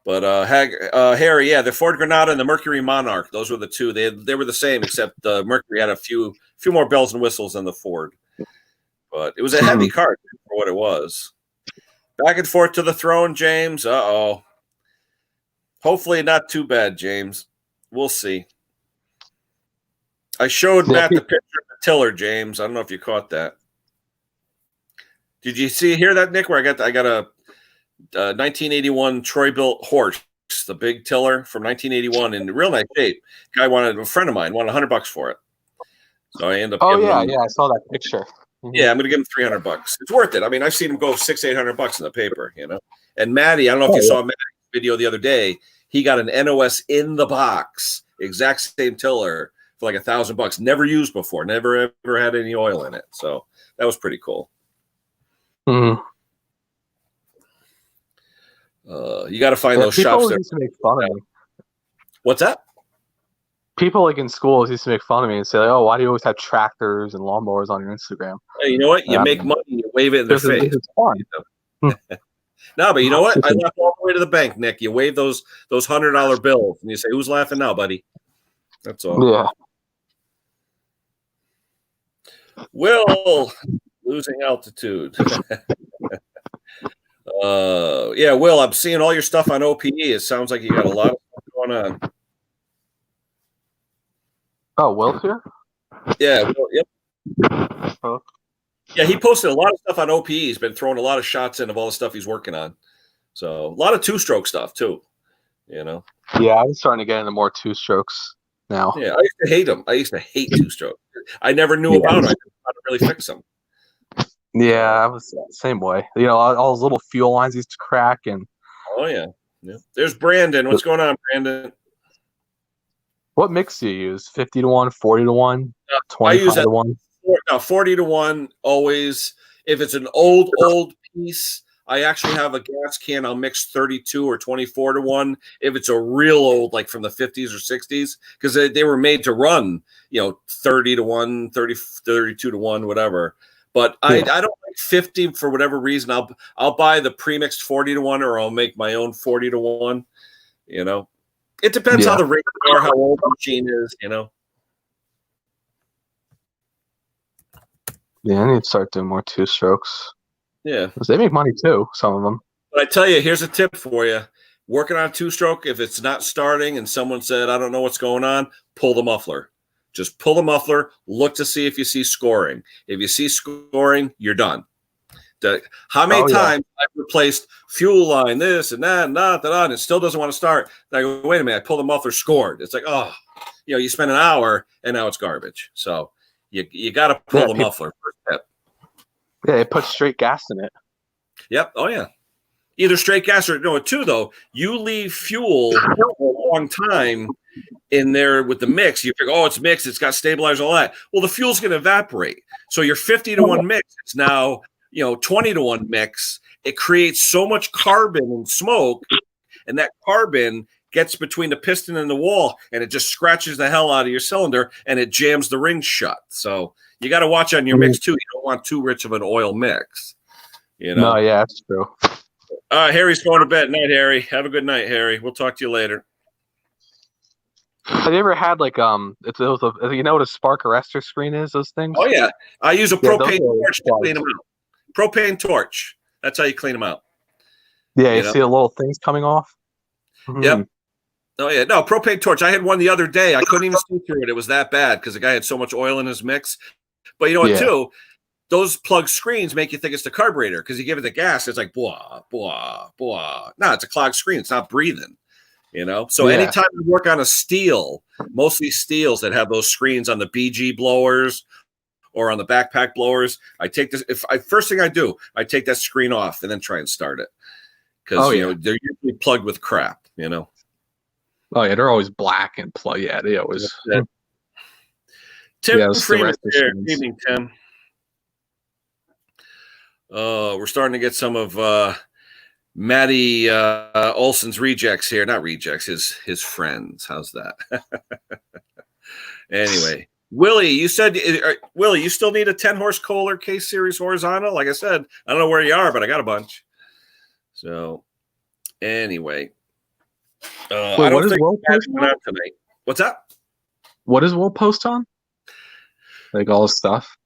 But Harry, yeah, the Ford Granada and the Mercury Monarch, those were the two. They were the same, except the Mercury had a few more bells and whistles than the Ford. But it was a heavy car for what it was. Back and forth to the throne, James. Uh-oh. Hopefully not too bad, James. We'll see. I showed Matt the picture of the tiller, James. I don't know if you caught that. Did you hear that, Nick? Where I got a 1981 Troy-built horse, the big tiller from 1981 in real nice shape. A friend of mine wanted $100 for it. So I ended up. Oh yeah, I saw that picture. Mm-hmm. Yeah, I'm going to give him $300. It's worth it. I mean, I've seen him go $600-800 in the paper, you know. And Maddie, I don't know if you saw Maddie's video the other day. He got an NOS in the box, exact same tiller for like $1,000. Never used before. Never ever had any oil in it. So that was pretty cool. Mm-hmm. You got to find those shops there. Used to make fun of me. What's that? People like in schools used to make fun of me and say, like, "Oh, why do you always have tractors and lawnmowers on your Instagram?" Hey, you know what? You make money, you wave it in their face. It's fun. No, but you know what? I laugh all the way to the bank, Nick. You wave those $100 bills, and you say, "Who's laughing now, buddy?" That's all. Yeah. Will losing altitude. Yeah, Will, I'm seeing all your stuff on OPE. It sounds like you got a lot of stuff going on. Oh, Will's here? Yeah, Will, yep. Oh. Yeah, he posted a lot of stuff on OPE. He's been throwing a lot of shots in of all the stuff he's working on. So a lot of two-stroke stuff too, you know. Yeah, I'm starting to get into more two-strokes now. Yeah, I used to hate them. I used to hate two-stroke. I never knew about them. I didn't know how to really fix them. Yeah, I was the same way. You know, all those little fuel lines used to crack, and oh yeah. There's Brandon. What's going on, Brandon? What mix do you use? 50 to 1, 40 to 1, 25 to 1? 40 to 1 always. If it's an old piece, I actually have a gas can. I'll mix 32 or 24 to 1. If it's a real old, like from the 50s or 60s, because they were made to run, 30 to 1, 32 to 1, whatever. But yeah. I don't like 50 for whatever reason. I'll buy the premixed 40 to 1, or I'll make my own 40 to 1. It depends how the rates are, how old the machine is. Yeah, I need to start doing more two strokes. Yeah, because they make money too. Some of them. But I tell you, here's a tip for you: working on a two stroke. If it's not starting, and someone said, "I don't know what's going on," pull the muffler. Just pull the muffler, look to see if you see scoring. If you see scoring, you're done. How many times I've replaced fuel line, this and that, and and it still doesn't want to start. And I go, wait a minute, I pull the muffler, scored. It's like, you spend an hour and now it's garbage. So you got to pull the muffler. First step. Yeah, it puts straight gas in it. Yep. Oh, yeah. Either straight gas or two, though. You leave fuel for a long time in there with the mix. You think, it's mixed, it's got stabilizers, all that. Well, the fuel's going to evaporate. So your 50 to 1 mix is now 20 to 1 mix. It creates so much carbon and smoke, and that carbon gets between the piston and the wall, and it just scratches the hell out of your cylinder, and it jams the ring shut. So you got to watch on your mix too. You don't want too rich of an oil mix. No, yeah, that's true. Harry's going to bed. Night, Harry. Have a good night, Harry. We'll talk to you later. Have you ever had what a spark arrestor screen is? Those things. Oh yeah, I use a propane torch to clean them out. Propane torch. That's how you clean them out. Yeah, you see the little things coming off. Mm-hmm. Yep. Oh yeah, no propane torch. I had one the other day. I couldn't even see through it. It was that bad because the guy had so much oil in his mix. But you know what, too? Those plug screens make you think it's the carburetor because you give it the gas, it's like blah, blah, blah. No, it's a clogged screen. It's not breathing. So anytime you work on a steel, mostly steels that have those screens on the BG blowers or on the backpack blowers, I take this. First thing I do, I take that screen off and then try and start it because they're usually plugged with crap. Oh yeah, they're always black and plug. Yeah, they always. Tim Freeman here. Good evening, Tim. We're starting to get some of Matty Olson's rejects here. Not rejects, his friends. How's that? Anyway, Willie, you said Willie, you still need a 10-horse Kohler Case Series horizontal. Like I said, I don't know where you are, but I got a bunch. So anyway, I don't think that's on tonight. What's that? What is Will post on? Like all his stuff.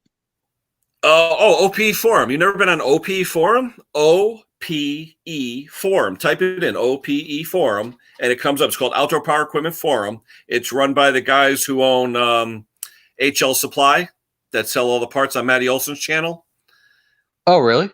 OPE Forum. You never been on OPE Forum? OPE Forum. Type it in, OPE Forum, and it comes up. It's called Outdoor Power Equipment Forum. It's run by the guys who own HL Supply that sell all the parts on Matty Olson's channel. Oh, really?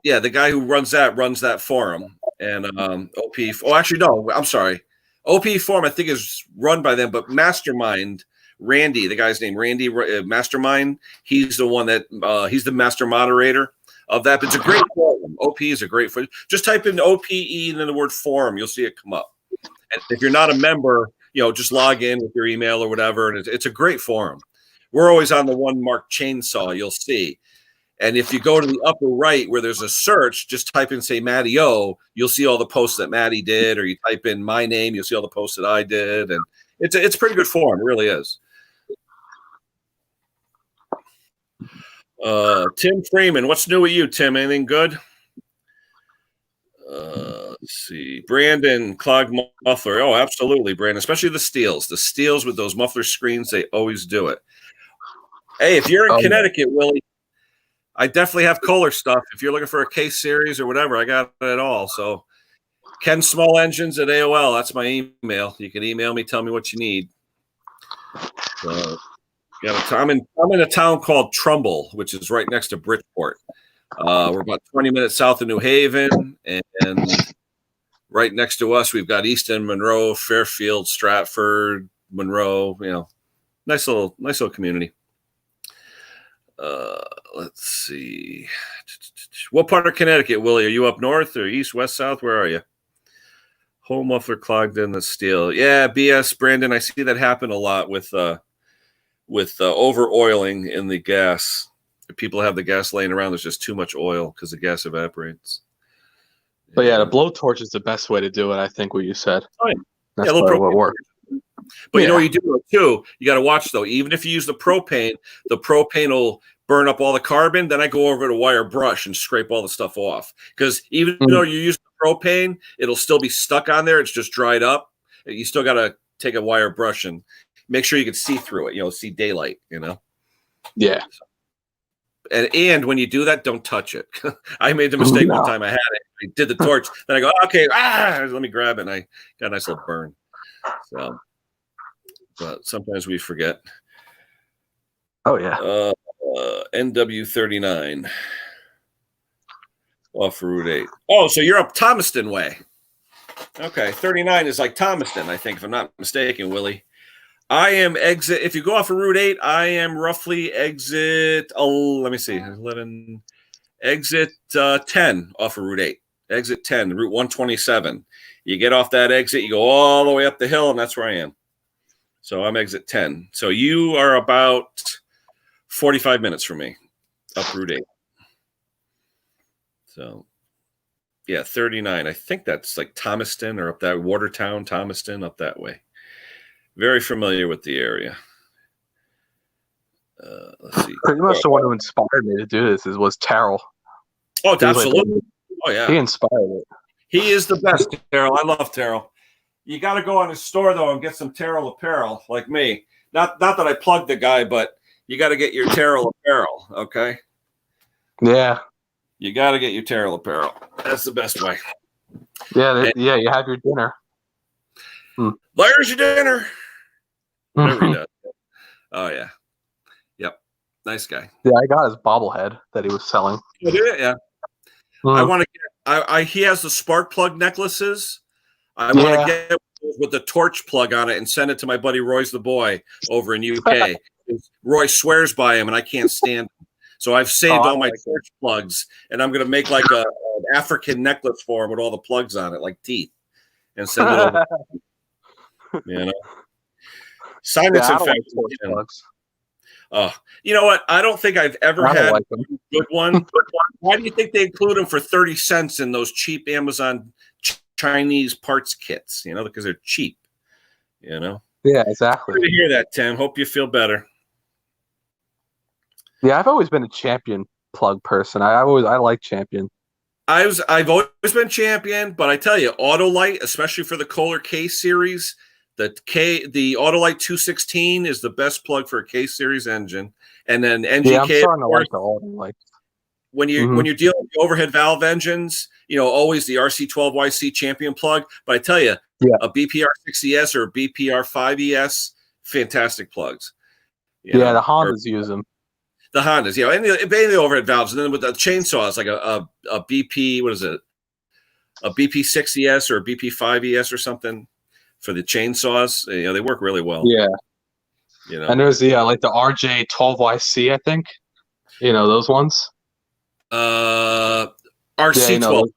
Yeah, the guy who runs that forum. And OPE. Oh, actually, no. I'm sorry. OPE Forum, I think, is run by them, but Mastermind. Randy, the guy's name, Randy Mastermind. He's the one that he's the master moderator of that. But it's a great forum. OP is a great forum. Just type in OPE and then the word forum. You'll see it come up. And if you're not a member, just log in with your email or whatever. And it's a great forum. We're always on the one marked chainsaw. You'll see. And if you go to the upper right where there's a search, just type in, say, Matty O. You'll see all the posts that Matty did. Or you type in my name, you'll see all the posts that I did. And it's a pretty good forum. It really is. Tim Freeman, what's new with you, Tim? Anything good? Let's see. Brandon, clogged muffler. Oh, absolutely, Brandon. Especially the Steels. The Steels with those muffler screens, they always do it. Hey, if you're in Connecticut, Willie, I definitely have Kohler stuff. If you're looking for a case series or whatever, I got it all. So Ken Small Engines at AOL. That's my email. You can email me, tell me what you need. I'm in a town called Trumbull, which is right next to Bridgeport. We're about 20 minutes south of New Haven, and right next to us, we've got Easton, Monroe, Fairfield, Stratford, Monroe. Nice little community. Let's see. What part of Connecticut, Willie? Are you up north or east, west, south? Where are you? Whole muffler clogged in the steel. Yeah, BS, Brandon. I see that happen a lot with over oiling in the gas. If people have the gas laying around, there's just too much oil because the gas evaporates. But yeah, the blowtorch is the best way to do it. I think what you said. Oh, yeah. That's what works. But you know what you do too? You got to watch though. Even if you use the propane will burn up all the carbon. Then I go over to wire brush and scrape all the stuff off. Because even though you use the propane, it'll still be stuck on there. It's just dried up. You still got to take a wire brush and make sure you can see through it. See daylight. Yeah. And when you do that, don't touch it. I made the mistake one time. I had it. I did the torch. Then I go, okay, let me grab it. And I got a nice little burn. So, but sometimes we forget. Oh yeah. NW39 off Route 8. Oh, so you're up Thomaston way. Okay, 39 is like Thomaston, I think, if I'm not mistaken, Willie. I am exit. If you go off of Route 8, I am roughly exit. Oh, let me see. 11. Exit 10 off of Route 8. Exit 10, Route 127. You get off that exit, you go all the way up the hill, and that's where I am. So I'm exit 10. So you are about 45 minutes from me up Route 8. So, yeah, 39. I think that's like Thomaston or up that Watertown, Thomaston, up that way. Very familiar with the area. Let's see. Pretty much the one who inspired me to do this was Terrell. Oh, absolutely. Oh, yeah. He inspired it. He is the best, Terrell. I love Terrell. You got to go on his store, though, and get some Terrell apparel, like me. Not that I plugged the guy, but you got to get your Terrell apparel, okay? Yeah. You got to get your Terrell apparel. That's the best way. Yeah, you have your dinner. There's your dinner. Whatever he does. Oh, yeah. Yep. Nice guy. Yeah, I got his bobblehead that he was selling. Oh, did it? Yeah. I want to get. He has the spark plug necklaces. I want to get with the torch plug on it and send it to my buddy Roy's the boy over in UK. Roy swears by him, and I can't stand him. So I've saved all my torch plugs, and I'm going to make like an African necklace for him with all the plugs on it, like teeth, and send it over. Silence and facts. You know what? I don't think I've ever I don't had like them. a good one. Why do you think they include them for 30 cents in those cheap Amazon Chinese parts kits? You know, because they're cheap. You know. Yeah, Good exactly. to hear that, Tim. Hope you feel better. Yeah, I've always been a Champion plug person. I like Champion. I've always been Champion, but I tell you, Autolite, especially for the Kohler K series, the Autolite 216 is the best plug for a K series engine, and then NGK. Yeah, I'm starting to like the Autolite. When you're dealing with overhead valve engines, you know, always the RC12YC Champion plug. But I tell you, a BPR 6ES or a BPR 5ES, fantastic plugs. The Hondas use them. The Hondas, and the overhead valves, and then with the chainsaws, like a BP, what is it? A BP 6ES or a BP 5ES or something for the chainsaws. You know, they work really well. Yeah. You know, and there's the like the RJ12YC, I think. You know those ones. RC12.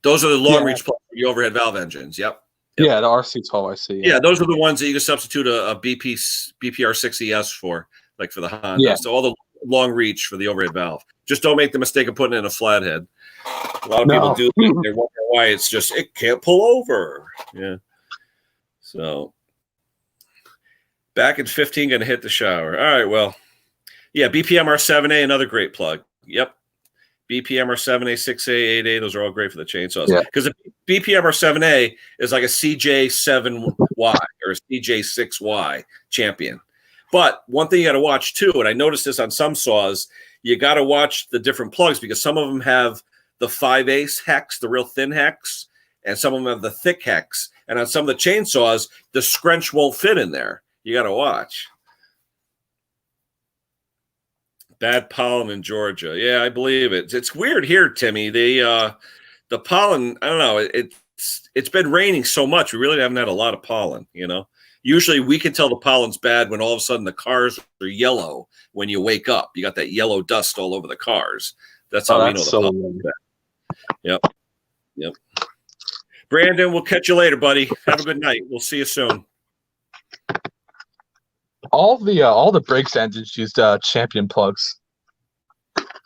Those are the long reach plugs for the overhead valve engines. Yep. Yeah, the RC12YC. Yeah, those are the ones that you can substitute a BPR 6ES for, like for the Honda. Yeah. So all the long reach for the overhead valve. Just don't make the mistake of putting it in a flathead. A lot of people do. They're wondering why it can't pull over. Yeah. So back in 15, going to hit the shower. All right. Well, yeah. BPMR 7A, another great plug. Yep. BPMR 7A, 6A, 8A. Those are all great for the chainsaws. Because the BPMR 7A is like a CJ7Y or a CJ6Y Champion. But one thing you got to watch too, and I noticed this on some saws, you got to watch the different plugs because some of them have the 5/8 hex, the real thin hex, and some of them have the thick hex. And on some of the chainsaws, the scrunch won't fit in there. You got to watch. Bad pollen in Georgia. Yeah, I believe it. It's weird here, Timmy. The pollen, I don't know. It's been raining so much. We really haven't had a lot of pollen, you know. Usually we can tell the pollen's bad when all of a sudden the cars are yellow when you wake up. You got that yellow dust all over the cars. That's how we know the pollen's bad. Yep. Brandon, we'll catch you later, buddy. Have a good night. We'll see you soon. All the Briggs engines used Champion plugs.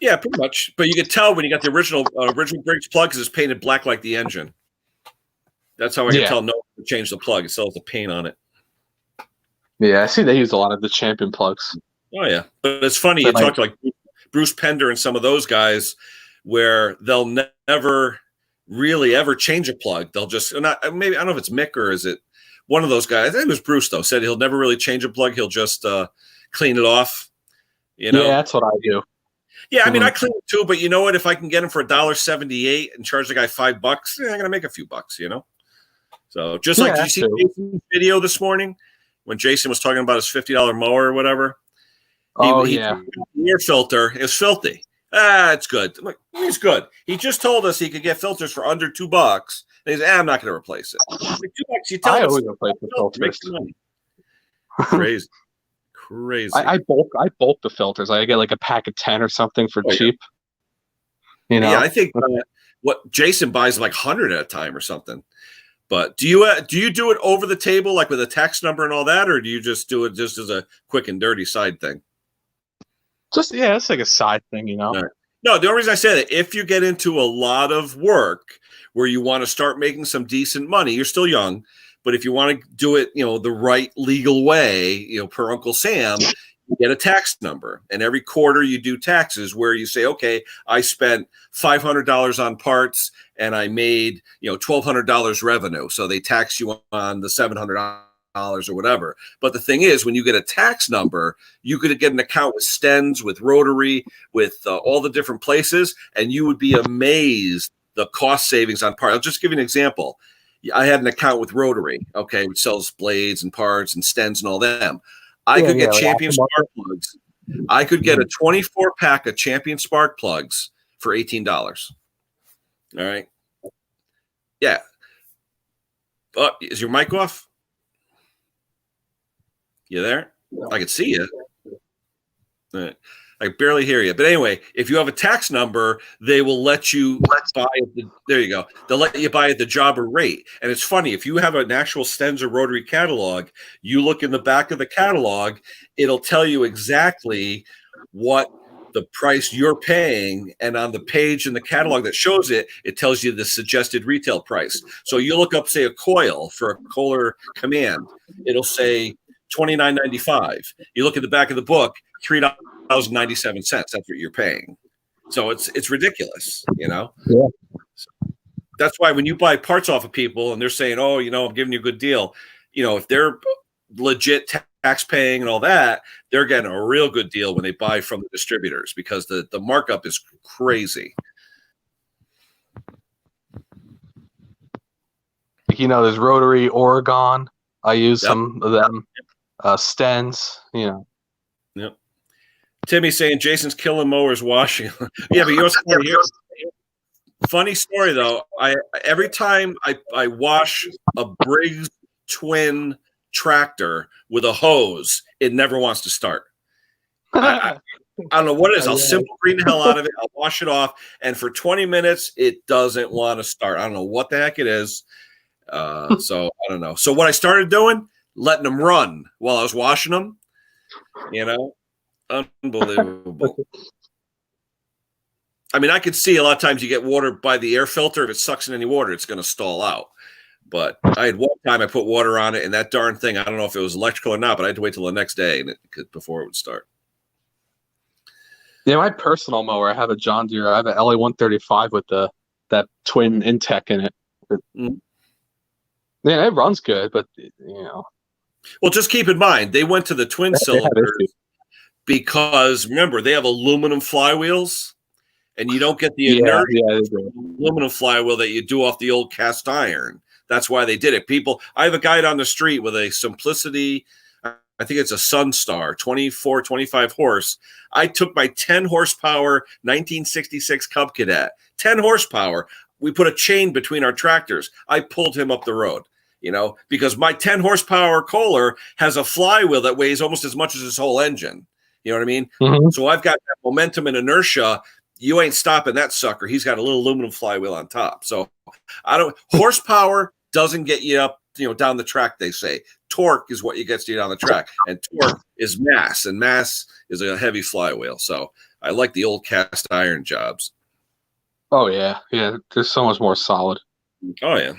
Yeah, pretty much. But you can tell when you got the original Briggs plug because it's painted black like the engine. That's how I can tell no one to change the plug. It still has the paint on it. Yeah, I see they use a lot of the Champion plugs. Oh, yeah. But it's funny. You talk to like Bruce Pender and some of those guys where they'll never really ever change a plug. They'll just maybe I don't know if it's Mick or is it one of those guys. I think it was Bruce, though, said he'll never really change a plug. He'll just clean it off. You know? Yeah, that's what I do. Yeah, I mean, I clean it too, but you know what? If I can get him for $1.78 and charge the guy $5, I'm going to make a few bucks, you know? So just like, did you see Jason's video this morning when Jason was talking about his $50 mower or whatever? He air filter is filthy. It's good. I'm like, it's good. He just told us he could get filters for under $2. And he's, I'm not going to replace it. Like $2, you tell I us. always replace the filters. Crazy. I bulk the filters. I get like a pack of 10 or something for cheap. You know? Yeah, I think what Jason buys like 100 at a time or something. But do you do it over the table, like with a tax number and all that, or do you just do it just as a quick and dirty side thing? It's like a side thing, you know. Right. No, the only reason I say that, if you get into a lot of work where you want to start making some decent money, you're still young, but if you want to do it, you know, the right legal way, you know, per Uncle Sam, you get a tax number, and every quarter you do taxes where you say, okay, I spent $500 on parts and I made, you know, $1,200 revenue. So they tax you on the $700 or whatever. But the thing is, when you get a tax number, you could get an account with Stens, with Rotary, with all the different places, and you would be amazed the cost savings on parts. I'll just give you an example. I had an account with Rotary, okay, which sells blades and parts and Stens and all them. I could get Champion spark plugs. I could get a 24 pack of Champion spark plugs for $18. All right. Yeah. Is your mic off? You there? I can see you. All right. I barely hear you. But anyway, if you have a tax number, they will let you buy it. There you go. They'll let you buy at the jobber rate. And it's funny, if you have an actual Stenz or Rotary catalog, you look in the back of the catalog, it'll tell you exactly what the price you're paying. And on the page in the catalog that shows it, it tells you the suggested retail price. So you look up, say, a coil for a Kohler Command. It'll say $29.95. You look at the back of the book, $3.97. That's what you're paying. So it's ridiculous, you know? Yeah. So that's why when you buy parts off of people and they're saying, oh, you know, I'm giving you a good deal, you know, if they're legit tax paying and all that, they're getting a real good deal when they buy from the distributors because the markup is crazy. You know, there's Rotary Oregon. I use some of them. Stenz, you know. Yep. Timmy saying Jason's killing mowers washing. Yeah, but you know, funny story though. Every time I wash a Briggs twin tractor with a hose, it never wants to start. I don't know what it is. I'll simple green the hell out of it. I'll wash it off, and for 20 minutes, it doesn't want to start. I don't know what the heck it is. So I don't know. So what I started doing, letting them run while I was washing them. You know, unbelievable. I mean, I could see a lot of times you get water by the air filter. If it sucks in any water, it's going to stall out. But I had one time I put water on it, and that darn thing, I don't know if it was electrical or not, but I had to wait till the next day before it would start. Yeah, my personal mower, I have a John Deere. I have an LA 135 with that twin Intech in it. Yeah, it runs good, but you know. Well, just keep in mind they went to the twin cylinders because remember they have aluminum flywheels, and you don't get the inertia aluminum flywheel that you do off the old cast iron. That's why they did it. I have a guy down the street with a Simplicity. I think it's a Sunstar, 24, 25 horse. I took my 10 horsepower 1966 Cub Cadet, 10 horsepower. We put a chain between our tractors. I pulled him up the road, you know, because my 10 horsepower Kohler has a flywheel that weighs almost as much as his whole engine. You know what I mean? Mm-hmm. So I've got that momentum and inertia. You ain't stopping that sucker. He's got a little aluminum flywheel on top. So horsepower doesn't get you up, you know, down the track, they say. Torque is what gets you down the track. And torque is mass, and mass is a heavy flywheel. So I like the old cast iron jobs. Oh, yeah. Yeah, they're so much more solid. Oh, yeah.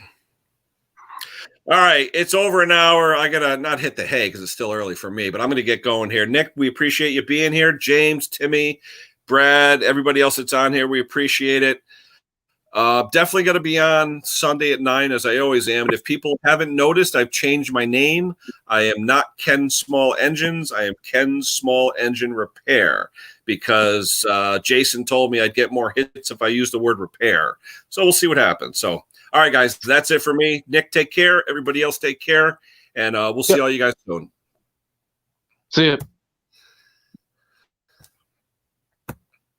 All right, it's over an hour. I got to not hit the hay because it's still early for me, but I'm going to get going here. Nick, we appreciate you being here. James, Timmy, Brad, everybody else that's on here, we appreciate it. Definitely going to be on Sunday at 9, as I always am. And if people haven't noticed, I've changed my name. I am not Ken Small Engines. I am Ken Small Engine Repair because Jason told me I'd get more hits if I use the word repair. So we'll see what happens. So, all right, guys, that's it for me. Nick, take care. Everybody else, take care. And we'll see all you guys soon. See you.